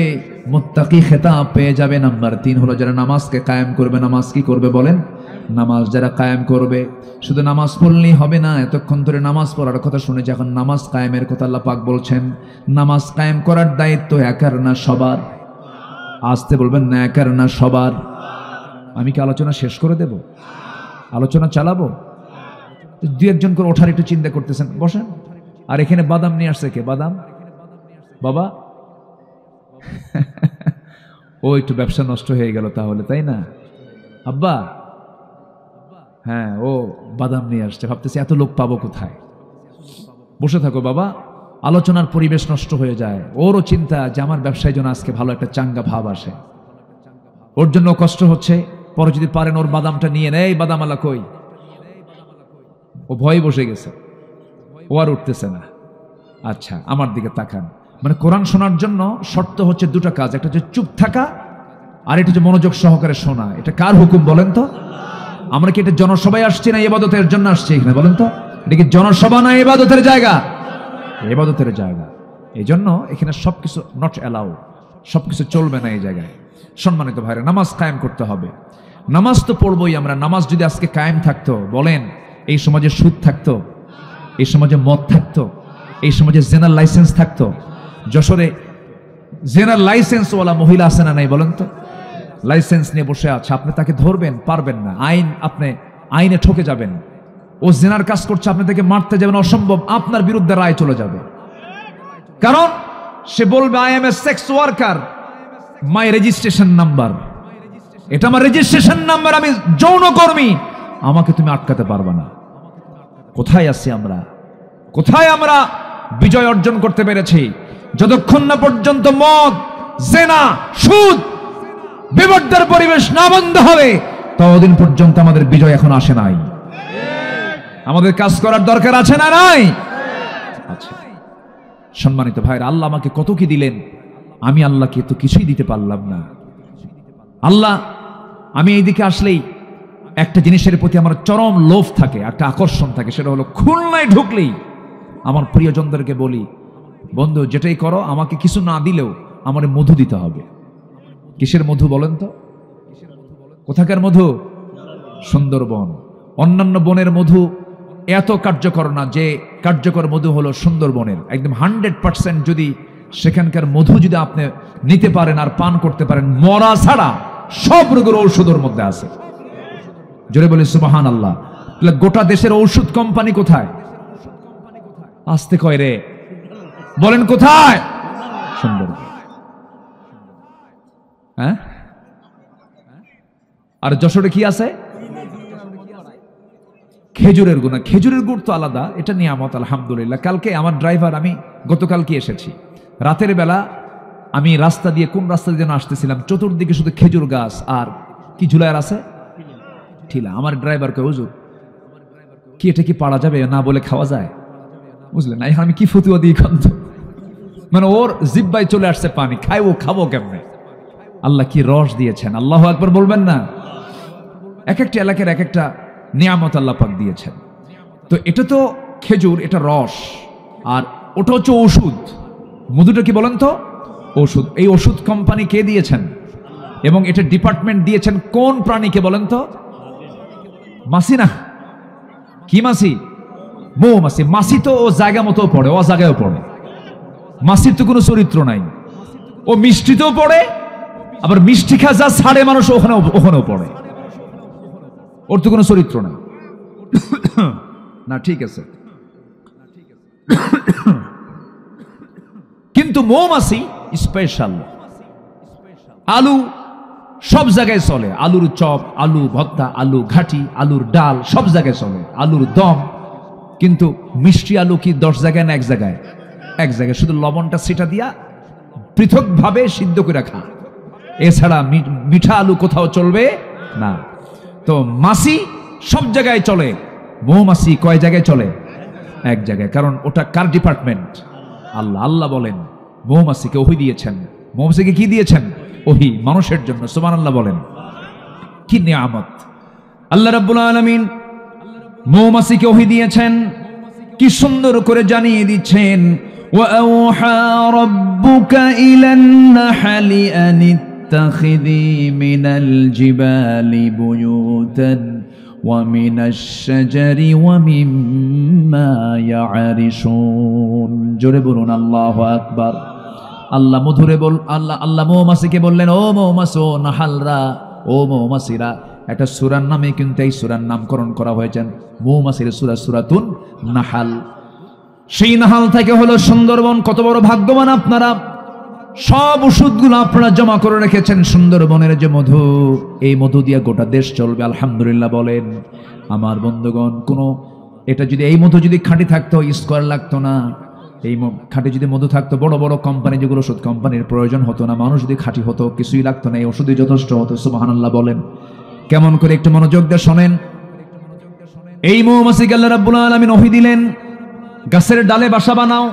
মুত্তাকি খেতাব পেয়ে যাবে। নাম্বার 3 হলো যারা নামাজকে কায়েম করবে। নামাজ কি করবে বলেন? নামাজ যারা কায়েম করবে। শুধু নামাজ পড়লেই হবে না, এতক্ষণ ধরে নামাজ পড়ার কথা শুনেছি, এখন নামাজ কায়েমের কথা আল্লাহ পাক বলছেন। নামাজ কায়েম করার দায়িত্ব একার না সবার। আসতে বলবেন না, একার না সবার। আমি কি আলোচনা শেষ করে দেব? আলোচনা চালাবো? দুই একজন করে ওঠার একটু চিন্তা করতেছেন, বসেন। আর এখানে বাদাম নিয়ে আসছে কে? বাদাম বাবা ও একটু ব্যবসা নষ্ট হয়ে গেল তাহলে, তাই না আব্বা? হ্যাঁ, ও বাদাম নিয়ে আসছে, ভাবতেছি এত লোক পাবো কোথায়। বসে থাকো বাবা, আলোচনার পরিবেশ নষ্ট হয়ে যায়। ওরও চিন্তা যে আমার ব্যবসায় যেন আজকে ভালো একটা চাঙ্গা ভাব আসে, ওর জন্য কষ্ট হচ্ছে। পরে যদি পারেন ওর বাদামটা নিয়ে নেই, বাদাম আলা কই? ও ভয়ে বসে গেছে, ও আর উঠতেছে না। আচ্ছা, আমার দিকে তাকান। মানে কোরআন শোনার জন্য শর্ত হচ্ছে দুটো কাজ, একটা হচ্ছে চুপ থাকা, আর এটা হচ্ছে মনোযোগ সহকারে শোনা। এটা কার হুকুম বলেন তো? আমরা কি এটা জনসভায় আসছি না ইবাদতের জন্য আসছি এখানে বলেন তো? এটা কি জনসভা না ইবাদতের জায়গা? ইবাদতের জায়গা। এই জন্য এখানে সবকিছু নট অ্যালাউ, সবকিছু চলবে না এই জায়গায়। সম্মানিত ভাইরা, নামাজ কায়েম করতে হবে। নামাজ তো পড়বই আমরা। নামাজ যদি আজকে কায়েম থাকতো, বলেন এই সমাজে সুদ থাকতো, এই সমাজে মদ থাকতো, এই সমাজে জেনার লাইসেন্স থাকতো? যশোরে জেনার লাইসেন্সওয়ালা মহিলা আছে না নাই বলেন তো? লাইসেন্স নিয়ে বসে আছে, আপনি তাকে ধরবেন পারবেন না, আপনি আইনে ঠকে যাবেন। ও জেনার কাজ করছে, আপনি তাকে মারতে যাবেন, অসম্ভব। আপনার বিরুদ্ধে রায় চলে যাবে, কারণ সে বলবে I M A sex worker, my registration number, এটা আমার রেজিস্ট্রেশন নাম্বার, আমি যৌনকর্মী, আমাকে তুমি আটকাতে পারবে না। কোথায় আছি আমরা? কোথায় আমরা বিজয় অর্জন করতে পেরেছি? যতক্ষণ না পর্যন্ত মদ, জেনা, সুদ, বিবর্তার পরিবেশ না বন্ধ হবে, ততদিন পর্যন্ত আমাদের বিজয় এখন আসে নাই। আমাদের কাজ করার দরকার আছে না নাই? আচ্ছা, সম্মানিত ভাইরা, আল্লাহ আমাকে কত কি দিলেন, আমি আল্লাহকে তো কিছুই দিতে পারলাম না। আল্লাহ, আমি এইদিকে আসলেই একটা জিনিসের প্রতি আমার চরম লোভ থাকে, একটা আকর্ষণ থাকে, সেটা হলো খুলনায় ঢুকলেই আমার প্রিয়জনদেরকে বলি, বন্ধু যেটাই করো আমাকে কিছু না দিলেও আমার মধু দিতে হবে। কিসের মধু বলেন তো? কোথাকার মধু? সুন্দরবন। অন্যান্য বনের মধু এত কার্যকর না, যে কার্যকর মধু হলো সুন্দরবনের। একদম 100% যদি সেখানকার মধু যদি আপনি নিতে পারেন আর পান করতে পারেন, মরা ছাড়া সব রোগের ঔষধের মধ্যে আছে। জোরে বলি সুবহানাল্লাহ। তাহলে গোটা দেশের ঔষধ কোম্পানি কোথায়? আসতে কয় রে, বলেন কোথায়? সুন্দরবন। হ্যাঁ, আর যশোরে কি আছে? খেজুরের গুড়। খেজুরের গুড় তো আলাদা, এটা নিয়ামত আলহামদুলিল্লাহ। কালকে আমার ড্রাইভার, আমি গতকালকে এসেছি রাতের বেলা, আমি রাস্তা দিয়ে কোন রাস্তা দিয়ে যেন আসতেছিলাম, চতুর্দিকে শুধু খেজুর গাছ আর কি ঝুলার আছে, ঠিলা। আমার ড্রাইভারকে, হুজুর কি এটা কি পাড়া যাবে? না বলে খাওয়া যায়? বুঝলেন না? আমি কি ফতুয়া দিই কান্ত, মানে ওর জিব্বায় চলে আসছে পানি, খাইবো খাবো কেমনে? আল্লাহ কি রস দিয়েছেন, আল্লাহু আকবার বলবেন না? এক একটা এলাকার এক একটা নিয়ামত আল্লাহ পাক দিয়েছেন। তো এটা তো খেজুর, এটা রস, আর ওটা হচ্ছে ওষুধ। মধুটা কি বলেন তো? ওষুধ। এই ওষুধ কোম্পানি কে দিয়েছেন এবং এটা ডিপার্টমেন্ট দিয়েছেন কোন প্রাণীকে বলেন তো? মাছি না, কি মাছি? মৌমাছি। মাছি তো ও জায়গা মতো পড়ে, ও জায়গায়ও পড়ে। মাছির তো কোনো চরিত্র নাই, ও মিষ্টিতেও পড়ে, আবার মিষ্টি খা যা ছাড়ে মানুষ ওখানেও পড়ে, ওর তো কোনো চরিত্র নাই। না ঠিক আছে, কিন্তু মৌমাছি স্পেশাল। আলু সব জায়গায় চলে, আলুর চপ, আলু ভর্তা, আলু ঘাটি, আলুর ডাল সব জায়গায় চলে, আলুর দম। কিন্তু মিষ্টি আলু কি 10 জায়গায় না এক জায়গায়? এক জায়গায়। শুধু লবণটা সেটা দিয়া পৃথকভাবে সিদ্ধ করে খা, এছাড়া মিঠা আলু কোথাও চলবে না। তো মাছি সব জায়গায় চলে, মৌমাছি কয় জায়গায় চলে? এক জায়গায়, কারণ ওটা কার ডিপার্টমেন্ট? আল্লাহ। আল্লাহ বলেন মৌমাছিকে ওহী দিয়েছেন। মৌমাছিকে কি দিয়েছেন? ওহী, মানুষের জন্য। সুবহানাল্লাহ বলেন, কি নিয়ামত! আল্লাহ রাব্বুল আলামিন মৌমাছিকে ওহী দিয়েছেন, কি সুন্দর করে জানিয়ে দিচ্ছেন, ওয়া আওহা রাব্বুকা ইলান নাহলি আন ইত্তাখিযি মিনাল জিবালি বুয়ুতান ওয়া মিনাশ শাজারি ওয়া মিম্মা ইয়ারিশুন। জোরে বলুন আল্লাহু আকবার। আল্লাহ মধুরে আল্লাহ মৌমাছিকে বললেন, ও মৌমাছি, ও নাহালরা, ও মৌমাছিরা। একটা সূরার নামে কিন্তু এই সূরার নামকরণ করা হয়েছে, মৌমাছির সূরা, সূরাতুন নাহাল। সেই নাহাল থেকে হলো সুন্দরবন। কত বড় ভাগ্যবান আপনারা! সব ওষুধগুলো আপনারা জমা করে রেখেছেন সুন্দরবনের যে মধু, এই মধু দিয়ে গোটা দেশ চলবে, আলহামদুলিল্লাহ বলেন। আমার বন্ধুগণ, এটা যদি এই মধু যদি খাঁটি থাকতো, স্কোয়ার লাগতো না। এই খাঁটি যদি মধু থাকতো, বড় বড় কোম্পানি, যেগুলো ওষুধ কোম্পানির প্রয়োজন হতো না। মানুষ যদি খাঁটি হতো, কিছুই লাগতো না, এই ওষুধই যথেষ্ট হতো। সুবহানাল্লাহ বলেন। কেমন করে একটু মনোযোগ দিয়ে শোনেন। এই মৌমাছিকে আল্লাহ রাব্বুল আলামিন ওহী দিলেন, গাছের ডালে বাসা বানাও,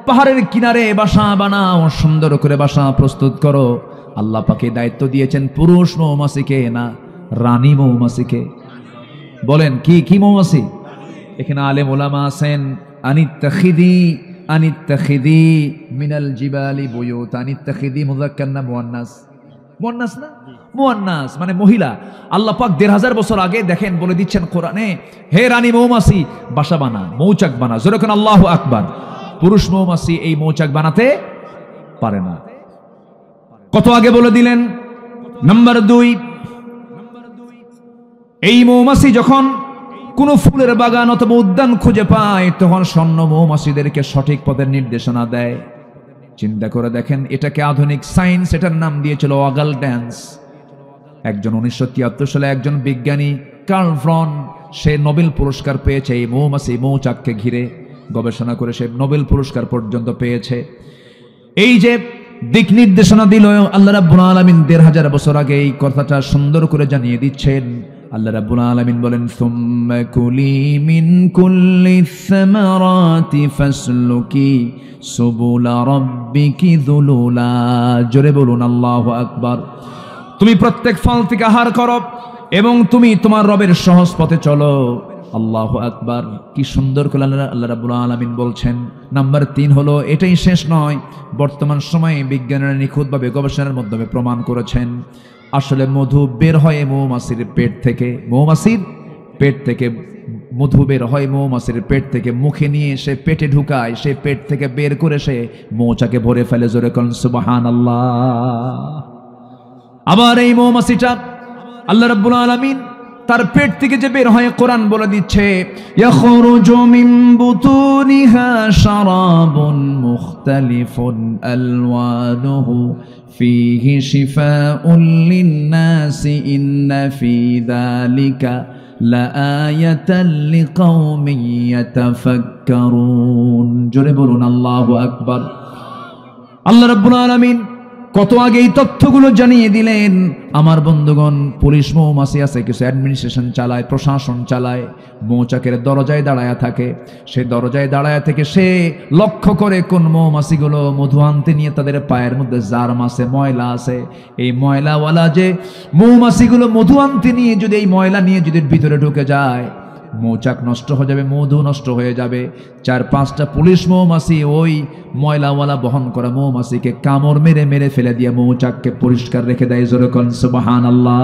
পাহাড়ের কিনারে বাসা বানাও, সুন্দর করে বাসা প্রস্তুত করো। আল্লাহ পাকে দায়িত্ব দিয়েছেন পুরুষ মৌমাছিকে না, রানী মৌমাছিকে। বলেন কি মৌমাছি? এখানে আলেম ওলামা আছেন, আনিত্তাখিদি মিনাল জিবালি বুয়ুত। আনিত্তাখিদি মুযাক্কার না মুয়ান্নাস? মুয়ান্নাস না, মুয়ান্নাস মানে মহিলা। আল্লাহ পাক ১৫০০ বছর আগে দেখেন বলে দিচ্ছেন কোরআনে, হে রানী মৌমাছি, বাসা বানা, মৌচাক বানা। জোরে কোন আল্লাহু আকবার। পুরুষ মৌমাছি এই মৌচাক বানাতে পারে না। কত আগে বলে দিলেন। নাম্বার ২, এই মৌমাছি যখন কোন ফুলের বাগান অথবা উদ্যান খুঁজে পায়, তখন স্বর্ণ মৌমাছিদেরকে সঠিক পথের নির্দেশনা দেয়। চিন্তা করে দেখেন, এটাকে আধুনিক সায়েন্স এটার নাম দিয়েছিল ওয়াগল ড্যান্স। একজন ১৯৭৩ সালে একজন বিজ্ঞানী কার্ল ভ্রন, সে নোবেল পুরস্কার পেয়েছে এই মৌমাছি মৌচাককে ঘিরে গবেষণা করে, সে নোবেল পুরস্কার পর্যন্ত পেয়েছে। এই যে দিক নির্দেশনা দিল আল্লাহ রাব্বুল আলামিন ১৫০০ বছর আগে, এই কথাটা সুন্দর করে জানিয়ে দিচ্ছেন। আল্লাহ রাব্বুল আলামিন বলেন, সুম্মা কুলি মিন কুল্লিস সামারাতি ফাসলুকি সুবুলা রাব্বিকি যুলুলা। জোরে বলুন আল্লাহু আকবার। তুমি প্রত্যেক ফল থেকে আহার করো এবং তুমি তোমার রবের সহজ পথে চলো। আল্লাহু আকবার। কি সুন্দর করে আল্লাহ রাব্বুল আলামিন বলছেন। নাম্বার ৩ হলো, এটাই শেষ নয়, বর্তমান সময়ে বিজ্ঞানীরা নিখুঁতভাবে গবেষণার মাধ্যমে প্রমাণ করেছেন আসলে মধু বের হয় মৌমাছির পেট থেকে। মৌমাছির পেট থেকে মধু বের হয়, মৌমাছির পেট থেকে মুখে নিয়ে সে পেটে ঢুকায়, সে পেট থেকে বের করে সে মৌচাকে ভরে ফেলে। জোরে কোন সুবহানাল্লাহ। আবার এই মৌমাছিটা আল্লাহ রাব্বুল আলামিন তার পেট থেকে যে বের হয়, কোরআন বলে দিচ্ছে, ইয়াখরুজু মিন বুতুনিহা শারাবুন মুখতালিফুন আলওয়ানুহু ফীহি শিফাউন লিন-নাসি ইন্না ফী যালিকা লাআয়াতান লিকাওমিন ইয়াতাফাক্কারুন। জোরে বলুন আল্লাহু আকবার। আল্লাহ রাব্বুল আলামিন কত আগে এই তথ্যগুলো জানিয়ে দিলেন। আমার বন্ধুগণ, পুলিশ মৌমাছি আছে, কিছু অ্যাডমিনিস্ট্রেশন চালায়, প্রশাসন চালায়, মৌচাকের দরজায় দাঁড়ায়া থাকে। সেই দরজায় দাঁড়ায়া থেকে সে লক্ষ্য করে কোন মৌমাছিগুলো মধু আনতে নিয়ে তাদের পায়ের মধ্যে জার্ম আছে, ময়লা আছে। এই ময়লাওয়ালা যে মৌমাছিগুলো মধু আনতে নিয়ে যদি এই ময়লা নিয়ে যদি ভিতরে ঢুকে যায়, মৌচাক নষ্ট হয়ে যাবে, মধু নষ্ট হয়ে যাবে। ৪-৫টা পুলিশ মৌমাছি ওই ময়লাওয়ালা বহন করা মৌমাছিকে কামড় মেরে মেরে ফেলে দিয়ে মৌচাককে পরিষ্কার রেখে দেয়। জোরে কোন সুবহানাল্লাহ।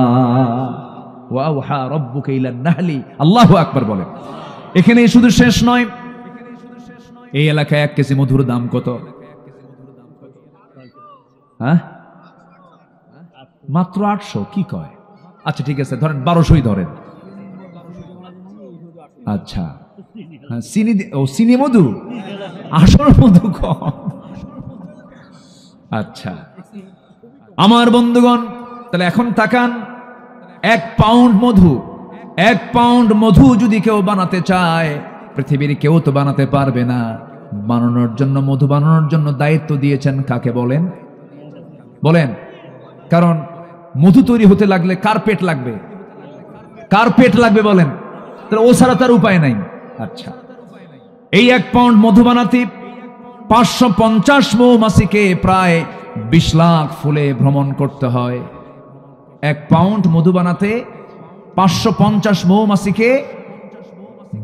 ওয়া আওহা রাব্বুকা ইলান নাহলি। আল্লাহু আকবার বলে। এখানে শুধু শেষ নয়, এই এলাকায় ১ কেজি মধুর দাম কত? হ্যাঁ, মাত্র ৮০০। কি কয়? আচ্ছা ঠিক আছে, ধরেন ১২০০ই ধরেন। আচ্ছা, চিনি মধু, আসল মধু কম। আচ্ছা আমার বন্ধুগণ, তাহলে এখন তাকান, ১ পাউন্ড মধু যদি কেউ বানাতে চায়, পৃথিবীর কেউ তো বানাতে পারবে না। বানানোর জন্য, মধু বানানোর জন্য দায়িত্ব দিয়েছেন কাকে বলেন? কারণ মধু তৈরি হতে লাগলে কার পেট লাগবে? বলেন, তাহলে ও ছাড়া তার উপায় নাই। আচ্ছা, এই 1 পাউন্ড মধু বানাতে 550 মৌমাছিকে প্রায় 20 লাখ ফুলে ভ্রমণ করতে হয়। 1 পাউন্ড মধু বানাতে 550 মৌমাছিকে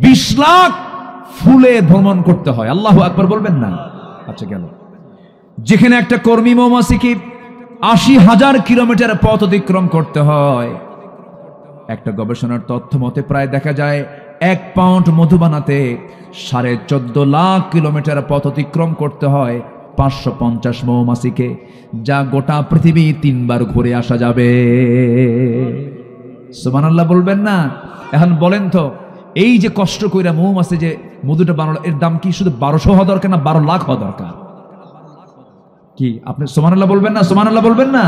20 লাখ ফুলে ভ্রমণ করতে হয়। আল্লাহু আকবার বলবেন না? আচ্ছা গেল। যেখানে একটা কর্মী মৌমাছিকে 80,000 কিলোমিটার পথ অতিক্রম করতে হয়, একটা গবেষণার তথ্য মতে প্রায় দেখা যায় 1 পাউন্ড মধু বানাতে 14.5 লাখ কিলোমিটার পথ অতিক্রম করতে হয় 550 মৌমাছিকে, যা গোটা পৃথিবী 3 বার ঘুরে আসা যাবে। সুবহানাল্লাহ বলবেন না? এখন বলেন তো, এই যে কষ্ট কইরা মৌমাছি যে মধুটা বানালো, এর দাম কি শুধু 1200 হওয়া দরকার না 12 লাখ হওয়া দরকার? কি আপনি সুবহানাল্লাহ বলবেন না? সুবহানাল্লাহ বলবেন না?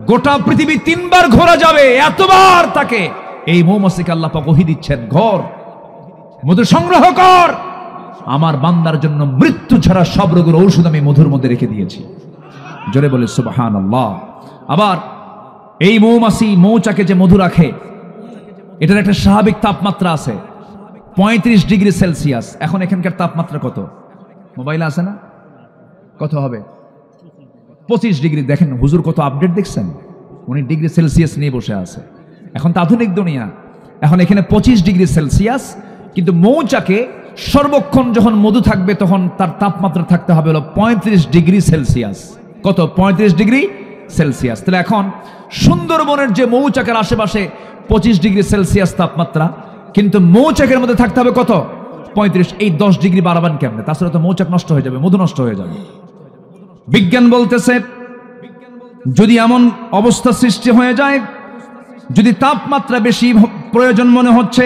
গোটা পৃথিবী 3 বার ঘোরা যাবে, এতবার তাকে এই মৌমাছিকে আল্লাহ পাক ওহী দিচ্ছেন, ঘর মধু সংগ্রহ কর, আমার বান্দার জন্য মৃত্যু ছাড়া সব রোগের ঔষধ আমি মধুর মধ্যে রেখে দিয়েছি। জোরে বলে সুবহানাল্লাহ। আবার এই মৌমাছি মৌচাকে যে মধু রাখে, এটার একটা স্বাভাবিক তাপমাত্রা আছে 35 ডিগ্রি সেলসিয়াস। এখন এখানকার তাপমাত্রা কত? মোবাইলে আছে না? কত হবে? 25 ডিগ্রি। দেখেন হুজুর কত আপডেট দেখছেন, উনি ডিগ্রি সেলসিয়াস নিয়ে বসে আছে। এখন তো আধুনিক দুনিয়া, এখন এখানে 25 ডিগ্রি সেলসিয়াস। কিন্তু মৌচাকে সর্বক্ষণ যখন মধু থাকবে তখন তার তাপমাত্রা থাকতে হবে হলো 35 ডিগ্রি সেলসিয়াস। কত? 35 ডিগ্রি সেলসিয়াস। তাহলে এখন সুন্দরবনের যে মৌচাকের আশেপাশে 25 ডিগ্রি সেলসিয়াস তাপমাত্রা, কিন্তু মৌচাকের মধ্যে থাকতে হবে কত? 35। এই 10 ডিগ্রি বাড়াবান কেমনে? তাছাড়া তো মৌচাক নষ্ট হয়ে যাবে, মধু নষ্ট হয়ে যাবে। বিজ্ঞান বলতেছে যদি এমন অবস্থা সৃষ্টি হয়ে যায়, যদি তাপমাত্রা বেশি প্রয়োজন মনে হচ্ছে,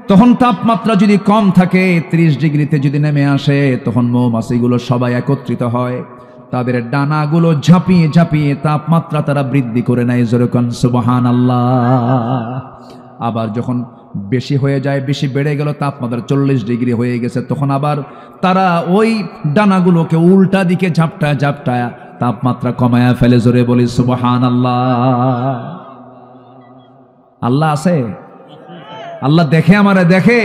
তখন তাপমাত্রা যদি কম থাকে 30 ডিগ্রিতে যদি নেমে আসে, তখন মৌমাছিগুলো সবাই একত্রিত হয়, তাদের ডানাগুলো ঝাঁপিয়ে ঝাঁপিয়ে তাপমাত্রা তারা বৃদ্ধি করে নেয়। জোরে কোন সুবহানাল্লাহ। আবার যখন বেশি হয়ে যায়, বেশি বেড়ে গেল, তাপমাত্রা 40 ডিগ্রি হয়ে গেছে, তখন আবার তারা ওই ডানাগুলোকে উল্টা দিকে ঝাপটায় ঝাপটায় তাপমাত্রা কমায়া ফেলে। জোরে বলি সুবহানাল্লাহ। আল্লাহ আছে? আল্লাহ দেখে, আমারে দেখে।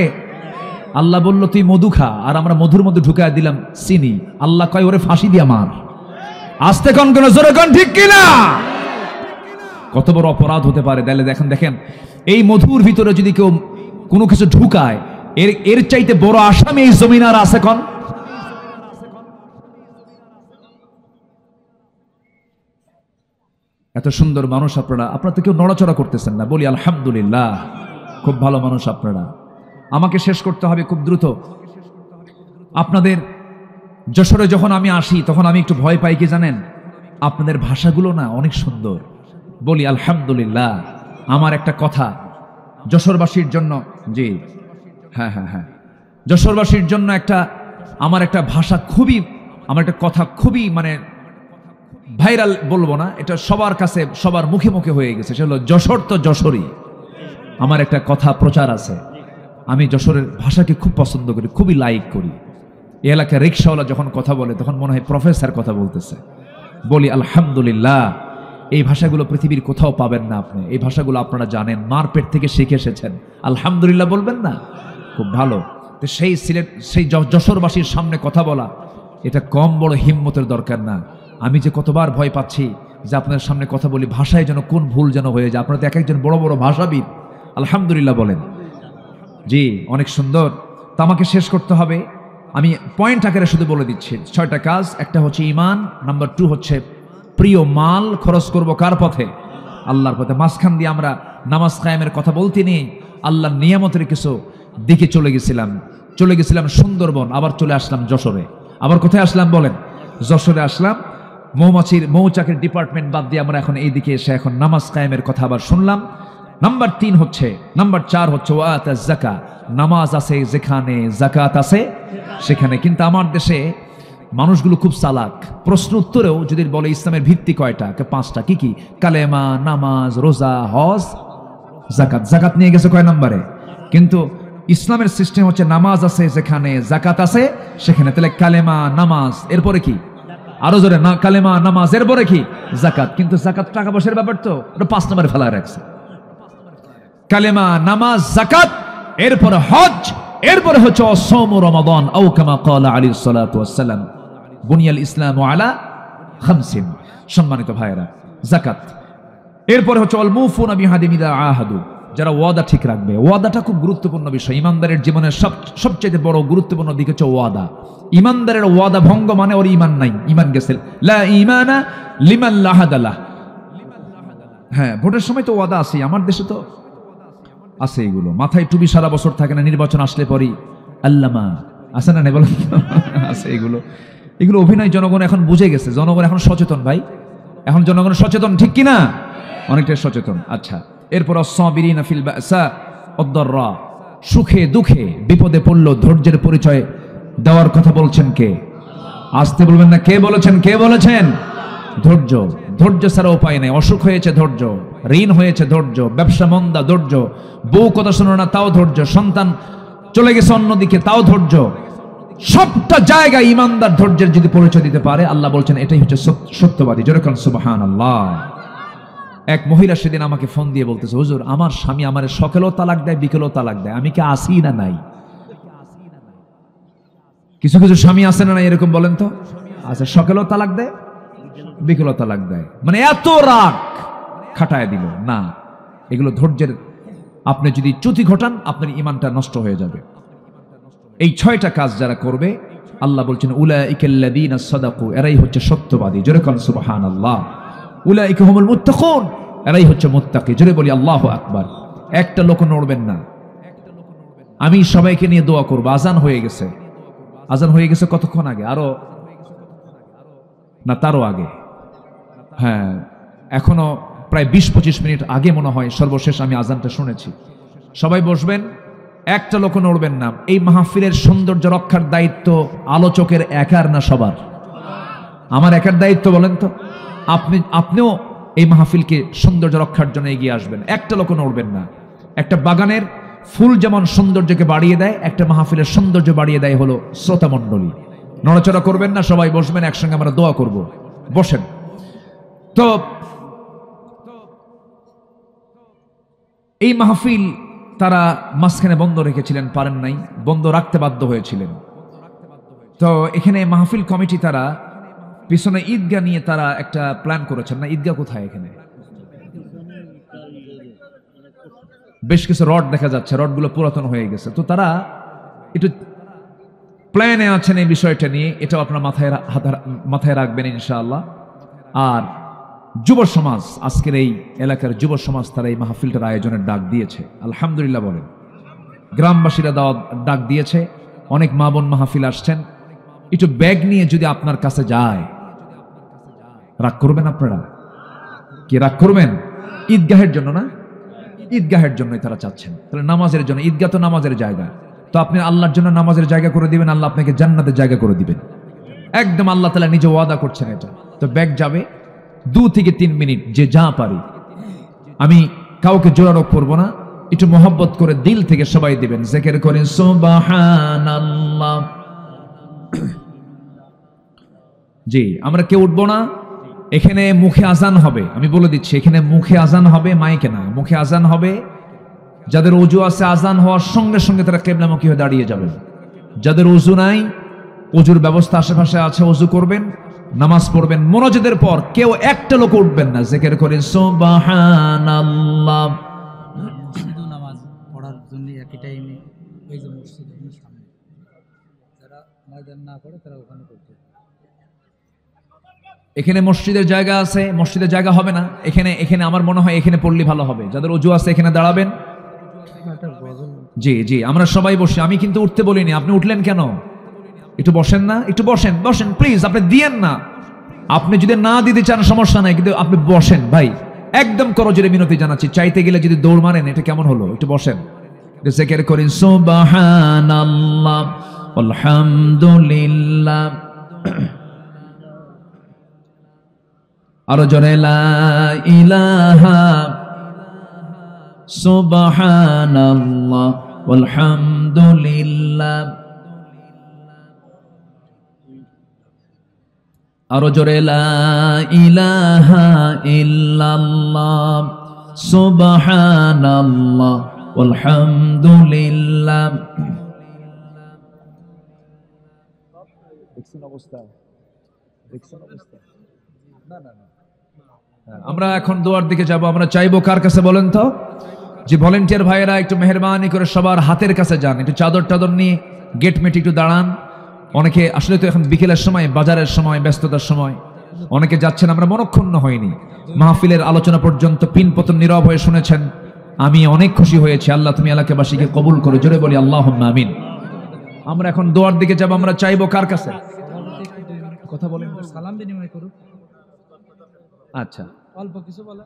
আল্লাহ বলল তুই মধু খা, আর আমরা মধুর মধ্যে ঢুকায় দিলাম চিনি। আল্লাহ কয় ওরে ফাঁসি দিয়া মার। আস্তে কোন কোন জোরে কোন, ঠিক কিনা? কত বড় অপরাধ হতে পারে। তাহলে দেখেন দেখেন এই মধুর ভিতরে যদি কেউ কোনো কিছু ঢুকায়, এর চাইতে বড় আসামি এই জমিন আর আছে কোন? এত সুন্দর মানুষ আপনারা তো কেউ নড়াচড়া করতেছেন না। বলি আলহামদুলিল্লাহ, খুব ভালো মানুষ আপনারা। আমাকে শেষ করতে হবে খুব দ্রুত। আপনাদের যশোরে যখন আমি আসি তখন আমি একটু ভয় পাই, কি জানেন? আপনাদের ভাষাগুলো না অনেক সুন্দর। বলি আলহামদুলিল্লাহ। আমার একটা কথা যশোরবাসীর জন্য, জি হ্যাঁ হ্যাঁ হ্যাঁ, যশোরবাসীর জন্য আমার একটা ভাষা খুবই, আমার একটা কথা খুবই মানে ভাইরাল বলবো না, এটা সবার কাছে সবার মুখে মুখে হয়ে গেছে। সেটা হলো যশোর তো যশোরই। আমার একটা কথা প্রচার আছে, আমি যশোরের ভাষাকে খুব পছন্দ করি, খুবই লাইক করি। এই এলাকায় রিক্সাওয়ালা যখন কথা বলে তখন মনে হয় প্রফেসর কথা বলতেছে। বলি আলহামদুলিল্লাহ। এই ভাষাগুলো পৃথিবীর কোথাও পাবেন না আপনি। এই ভাষাগুলো আপনারা জানেন, মার পেট থেকে শিখে এসেছেন। আলহামদুলিল্লাহ বলবেন না? খুব ভালো। তো সেই যশোরবাসীর সামনে কথা বলা, এটা কম বড় হিম্মতের দরকার না। আমি যে কতবার ভয় পাচ্ছি যে আপনার সামনে কথা বলি, ভাষায় যেন কোন ভুল যেন হয়ে যায়। আপনারা তো এক একজন বড় বড় ভাষাবিদ, আলহামদুলিল্লাহ বলেন। জি অনেক সুন্দর। তা আমাকে শেষ করতে হবে, আমি পয়েন্ট আকারে শুধু বলে দিচ্ছি। 6টা কাজ। একটা হচ্ছে ঈমান, নাম্বার 2 হচ্ছে প্রিয় মাল খরচ করব কার পথে? আল্লাহর পথে। মাঝখান দিয়ে আমরা নামাজ কায়েমের কথা বলতে নেই, আল্লাহর নিয়ামতের কিছু দিকে চলে গেছিলাম সুন্দরবন, আবার চলে আসলাম যশোরে। আবার কোথায় আসলাম বলেন? যশোরে আসলাম। মৌচাকের ডিপার্টমেন্ট বাদ দিয়ে আমরা এখন এইদিকে এসে এখন নামাজ কায়েমের কথা আবার শুনলাম। নাম্বার 4 হচ্ছে ওয়াত যাকাত। নামাজ আছে যেখানে, যাকাত আছে সেখানে। কিন্তু আমার দেশে মানুষগুলো খুব চালাক। প্রশ্ন উত্তরেও যদি বলে ইসলামের ভিত্তি কয়টা, 5টা। কি কি? কালেমা, নামাজ, রোজা, হজ, যাকাত। যাকাত নিয়ে গেছে কয় নম্বরে? কিন্তু ইসলামের সিস্টেম হচ্ছে নামাজ আছে যেখানে, যাকাত আছে সেখানে। তাহলে কালেমা, নামাজ, এরপরে কি? আরো জোরে না, কালেমা, নামাজ, এরপরে কি? যাকাত। কিন্তু যাকাত টাকা পয়সার ব্যাপার, তো ওটা 5 নম্বরে ফেলা রাখছে। কালেমা, নামাজ, যাকাত, এরপরে হজ, এরপরে হচ্ছে অসৌমু রমাদান আও কামা ক্বালা আলাইহিস সালাতু ওয়াস সালাম বুনিয়াল ইসলামু আলা খামসিন। সম্মানিত ভাইরা, যাকাত। এরপরে হচ্ছে আল মুফুনা বিহাদিম ইযা আহাদু, যারা ওয়াদা ঠিক রাখবে। ওয়াদাটা খুব গুরুত্বপূর্ণ বিষয়। ইমানদারের জীবনের সবচেয়ে বড় গুরুত্বপূর্ণ দিক হচ্ছে ওয়াদা। ইমানদারের ওয়াদা ভঙ্গ মানে ওর ঈমান নাই, ঈমান গেছে। লা ঈমানা লিমান লা আহাদালাহ। হ্যাঁ, ভোটের সময় তো ওয়াদা আছে, আমার দেশে তো আছে এগুলো। মাথায় টুপি সারা বছর থাকে না, নির্বাচন আসলে পরই আল্লামা আছে না, বলেন আছে এগুলো। এগুলো অভিনয়। জনগণ এখন বুঝে গেছে, জনগণ এখন সচেতন ভাই, এখন জনগণ সচেতন, ঠিক কিনা? অনেকটাই সচেতন। আচ্ছা, এরপর আস-সাবিরিনা ফিল বাসা ওয়াদ-দাররা, সুখে দুঃখে বিপদে পড়লো ধৈর্যের পরিচয় দেওয়ার কথা বলছেন কে? আসতে বলবেন না, কে বলেছেন? কে বলেছেন? ধৈর্য। ধৈর্য ছাড়া উপায় নেই। অসুখ হয়েছে ধৈর্য, ঋণ হয়েছে ধৈর্য, ব্যবসা মন্দা ধৈর্য, বউ কথা শোনো না তাও ধৈর্য, সন্তান চলে গেছে অন্যদিকে তাও ধৈর্য। সবটা জায়গায় ইমানদার ধৈর্যের যদি পরিচয় দিতে পারে, আল্লাহ বলছেন এটাই হচ্ছে সত্যবাদী। জোরে বলেন সুবহানাল্লাহ। এক মহিলা সেদিন আমাকে ফোন দিয়ে বলতেছে, হুজুর আমার স্বামী আমারে সকালেও তালাক দেয়, বিকেলেও তালাক দেয়, আমি কি আসি না নাই? কিছু কিছু স্বামী আছে না নাই এরকম, বলেন তো? আচ্ছা, সকালেও তালাক দেয়, বিকেলেও তালাক দেয়, মানে এত রাগ খাটায় দিল না। এগুলো ধৈর্যের। আপনি যদি চ্যুতি ঘটান, আপনার ঈমানটা নষ্ট হয়ে যাবে। এই 6টা কাজ যারা করবে, আল্লাহ বলছেন উলাইকাল্লাযীনা সাদাকু, এরাই হচ্ছে সত্যবাদী। জোরে বলেন সুবহানাল্লাহ। উলাইকা হুমুল মুত্তাকুন, এরাই হচ্ছে মুত্তাকি। জোরে বলি আল্লাহু আকবার। একটা লোক নড়বেন না। আমি সবাইকে নিয়ে দোয়া করব। আজান হয়ে গেছে, আজান হয়ে গেছে কতক্ষণ আগে? আরো না, তারও আগে। হ্যাঁ, এখনো প্রায় 20-25 মিনিট আগে মনে হয় সর্বশেষ আমি আজানটা শুনেছি। সবাই বসবেন, একটা লোক নড়বেন না। এই মাহফিলের সৌন্দর্য রক্ষার দায়িত্ব আলোচকের একার না সবার? আমার একার দায়িত্ব, বলেন তো? আপনিও এই মাহফিলকে সৌন্দর্য রক্ষার জন্য এগিয়ে আসবেন। একটা লোক নড়বেন না। একটা বাগানের ফুল যেমন সৌন্দর্যকে বাড়িয়ে দেয়, একটা মাহফিলের সৌন্দর্য বাড়িয়ে দেয় হলো শ্রোতা মণ্ডলী। নড়াচড়া করবেন না, সবাই বসবেন, একসঙ্গে আমরা দোয়া করব। বসেন। তো এই মাহফিল তারা মাঝখানে বন্ধ রেখেছিলেন, পারেন নাই, বন্ধ রাখতে বাধ্য হয়েছিলেন। তো এখানে মাহফিল কমিটি তারা পিছনে ঈদগাহ নিয়ে তারা একটা প্ল্যান করেছেন। না, ঈদগাহ কোথায়? এখানে বেশ কিছু রড দেখা যাচ্ছে, রডগুলো পুরাতন হয়ে গেছে। তো তারা একটু প্ল্যানে আছেন এই বিষয়টা নিয়ে, এটাও আপনার মাথায় রাখবেন ইনশাআল্লাহ। আর যুব সমাজ, আজকের এই এলাকার যুব সমাজ, তারা এই মাহফিলটার আয়োজনের ডাক দিয়েছে। আলহামদুলিল্লাহ বলেন। গ্রামবাসীরা ডাক দিয়েছে, অনেক মা বোন মাহফিল আসছেন। একটু ব্যাগ নিয়ে যদি আপনার কাছে যায়, রাগ করবেন আপনারা? কি রাগ করবেন? ঈদগাহের জন্য না, ঈদগাহের জন্যই তারা চাচ্ছেন। তাহলে নামাজের জন্য, ঈদগাহ তো নামাজের জায়গা, তো আপনি আল্লাহর জন্য নামাজের জায়গা করে দিবেন, আল্লাহ আপনাকে জান্নাতের জায়গা করে দিবেন। একদম আল্লাহ তাআলা নিজে ওয়াদা করছেন এটা। তো ব্যাগ যাবে 2 থেকে 3 মিনিট, যে যা পারি। আমি কাউকে জোরারোপ করবো না, একটু মোহাব্বত করে দিল থেকে সবাই দিবেন। জিকির করেন সুবহানাল্লাহ। জি, আমরা কেউ উঠবো না। এখানে মুখে আজান হবে, আমি বলে দিচ্ছি, এখানে মুখে আজান হবে, মাইকে না, মুখে আজান হবে। যাদের ওযু আছে, আজান হওয়ার সঙ্গে সঙ্গে তারা কিবলামুখী হয়ে দাঁড়িয়ে যাবেন। যাদের ওযু নাই, ওযুর ব্যবস্থা আশেপাশে আছে, ওযু করবেন, নামাজ পড়বেন। মুনাজাতের পর কেউ একটা লোক উঠবেন না। জিকির করেন সুবহানাল্লাহ। নামাজ পড়ার জন্য একই টাইমে ওই যে মসজিদের সামনে যারা ময়দান না পড়ে তারা ওখানে পড়তে। এখানে মসজিদের জায়গা আছে, মসজিদের জায়গা হবে না এখানে আমার মনে হয় এখানে পড়লে ভালো হবে। যাদের ওযু আছে এখানে দাঁড়াবেন। জি জি, আমরা সবাই বসে। আমি কিন্তু উঠতে বলিনি, আপনি উঠলেন কেন? একটু বসেন না, একটু বসেন, বসেন প্লিজ। আপনি দিয়েন না, আপনি যদি না দিতে চান সমস্যা নাই, কিন্তু আপনি বসেন ভাই। একদম করজোরে মিনতি জানাচ্ছি, চাইতে গেলে যদি দৌড় মারেন এটা কেমন হলো? একটু বসেন। জিকির করেন সুবহানাল্লাহ আলহামদুলিল্লাহ। আরো জোরে লা ইলাহা সুবহানাল্লাহ আলহামদুলিল্লাহ। আরো জোরে লা ইলাহা ইল্লাল্লাহ সুবহানাল্লাহ আলহামদুলিল্লাহ। দেখছেন অবস্থা, দেখছেন অবস্থা। না না না, আমরা এখন দোয়ার দিকে যাব। আমরা চাইবো কার কাছে বলেন তো? যে ভলেন্টিয়ার ভাইয়েরা একটু মেহেরবানি করে সবার হাতের কাছে যান, একটু চাদর টাদর নিয়ে গেট মেটে একটু দাঁড়ান। অনেকে আসলে তো এখন বিকেলের সময়, বাজারের সময়, ব্যস্ততার সময় অনেকে যাচ্ছেন, আমরা মনক্ষুণ্ণ হয়নি। মাহফিলের আলোচনা পর্যন্ত পিনপতন নীরব হয়ে শুনেছেন। আমি অনেক খুশি হয়েছি। আল্লাহ তুমি এলাকাবাসীকে কবুল করো, জোরে বলি আল্লাহুম্মা আমিন। আমরা এখন দোয়ার দিকে যাব। আমরা চাইবো কার কাছে? কথা বলেন, সালাম বিনিময় করুক। আচ্ছা, অল্প কিছু বলে।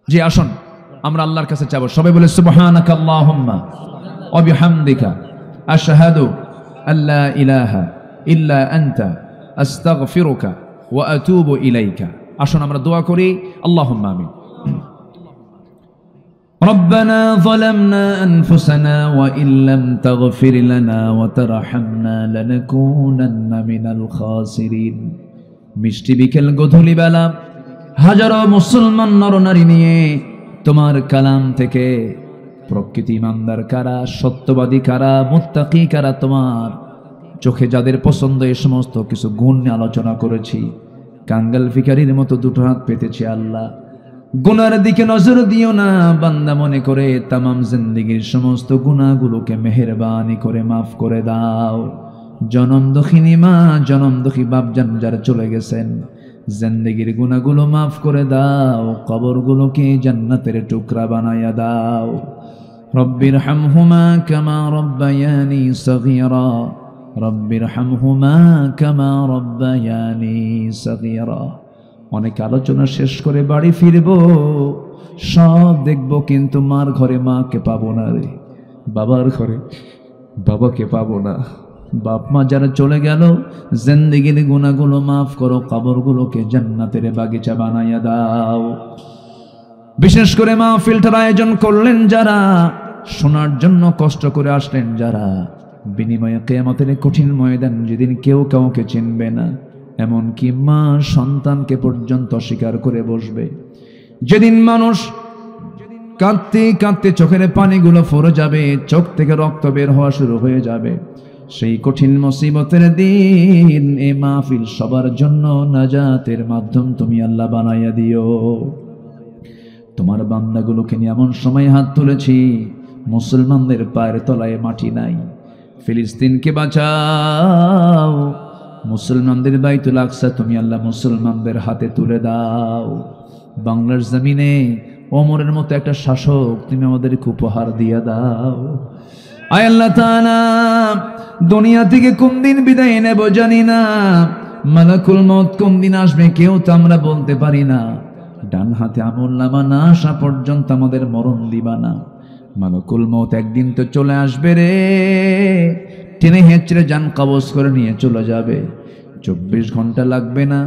জি আসুন আমরা আল্লাহর কাছে চাইবো। সবাই বলে সুবহানাকা আল্লাহুম্মা ওয়া বিহামদিকা আশহাদু আল্লা ইলাহা ইল্লা আনতা আস্তাগফিরুকা ওয়া আতুবু ইলাইকা। আসুন আমরা দোয়া করি। আল্লাহুম্মা আমিন। ربنا ظلمنا أنفسنا وإن لم تغفر لنا وترحمنا لنكونن من الخاسرين। মিষ্টি বিকেল গধূলি বেলা হাজারো মুসলমান নরনারী নিয়ে তোমার কালাম থেকে প্রকৃতি ইমানদার কারা, সত্যবাদী কারা, মুত্তাকি কারা, তোমার চোখে যাদের পছন্দ এই সমস্ত কিছু গুণ নিয়ে আলোচনা করেছি। কাঙ্গাল ভিখারির মতো দুটো হাত পেতেছি। আল্লাহ গুনার দিকে নজর দিও না, বান্দা মনে করে তামাম জিন্দেগীর সমস্ত গুনাহগুলোকে মেহেরবানি করে মাফ করে দাও। জনম দখিনী মা, জনম দখি বাপজান যারা চলে গেছেন, জিন্দেগীর গুনাহগুলো মাফ করে দাও, কবরগুলোকে জান্নাতের টুকরা বানায়া দাও। রব্বির হামহুমা কামা রব্বায়ানি সগীরা, রব্বির হামহুমা কামা রব্বায়ানি সগীরা। অনেক আলোচনা শেষ করে বাড়ি ফিরবো, সব দেখবো, কিন্তু মার ঘরে মাকে পাবো না রে, বাবার ঘরে বাবাকে পাবো না। বাপ মা যারা চলে গেল, জিন্দেগীর গুনাহগুলো মাফ করো, কবরগুলোকে জান্নাতের বাগিচা বানাইয়া দাও। বিশেষ করে মাহফিলটার আয়োজন করলেন যারা, শোনার জন্য কষ্ট করে আসলেন যারা, বিনিময়ে কিয়ামতের কঠিন ময়দান যেদিন কেউ কাউকে চিনবে না, এমনকি মা সন্তানকে পর্যন্ত অস্বীকার করে বসবে, যেদিন মানুষ কাঁদতে কাঁদতে চোখের পানিগুলো ফরে যাবে, চোখ থেকে রক্ত বের হওয়া শুরু হয়ে যাবে, সেই কঠিন মুসিবতের দিন এ মাহফিল সবার জন্য নাজাতের মাধ্যম তুমি আল্লাহ বানাইয়া দিও। তোমার বান্দাগুলোকে নিয়ে এমন সময় হাত তুলেছি, মুসলমানদের পায়ের তলায় মাটি নাই। ফিলিস্তিনকে বাঁচাও, মুসলমানদের বাইতুল আকসা তুমি আল্লাহ মুসলমানদের হাতে তুলে দাও। বাংলার জমিনে ওমরের মতো একটা শাসক তুমি আমাদেরকে উপহার দিয়ে দাও। আয় আল্লাহ তাআলা, দুনিয়া থেকে কোন দিন বিদায় নেব জানি না, মালাকুল মউত কোন দিন আসবে কেউ তো আমরা বলতে পারি না। ডান হাতে আমলনামা না আসা পর্যন্ত আমাদের মরণ দিবা না। মালাকুল মউত একদিন তো চলে আসবে রে, টেনে হেঁচড়ে জান কবজ করে নিয়ে চলে যাবে। 24 ঘন্টা লাগবে না,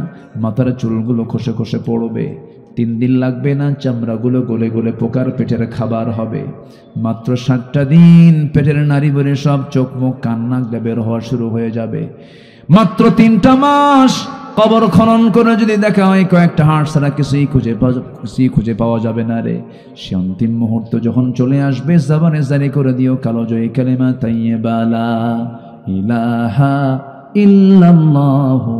মাথার চুলগুলো খসে খসে পড়বে। 3 দিন লাগবে না, চামড়াগুলো গলে গলে পোকার পেটের খাবার হবে। মাত্র 7টা দিন পেটের নারী বলে সব চোখ মুখ কান নাক বের হওয়া শুরু হয়ে যাবে। মাত্র 3টা মাস কবর খনন করে যদি দেখা হয় কয়েকটা হাড় ছাড়া কিছুই খুঁজে পাওয়া যাবে না রে। সে অন্তিম মুহূর্ত যখন চলে আসবে, জবানে জারি করে দিও কালো জয়ী কালিমা তাইয়্যিবা লা ইলাহা ইল্লাল্লাহু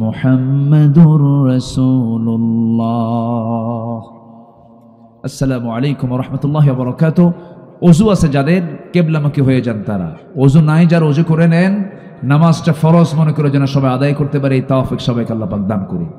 মুহাম্মাদুর রাসূলুল্লাহ। আসসালামু আলাইকুম ওয়া রাহমাতুল্লাহি ওয়া বারাকাতুহু। ওযু আছে যাদের, কিবলামুখী হয়ে যান তারা। ওযু নাই যারা, ওযু করে নেন। নামাজটা ফরজ মনে করে যেন সবাই আদায় করতে পারে, এই তৌফিক সবাইকে আল্লাহ পাক দান করুন।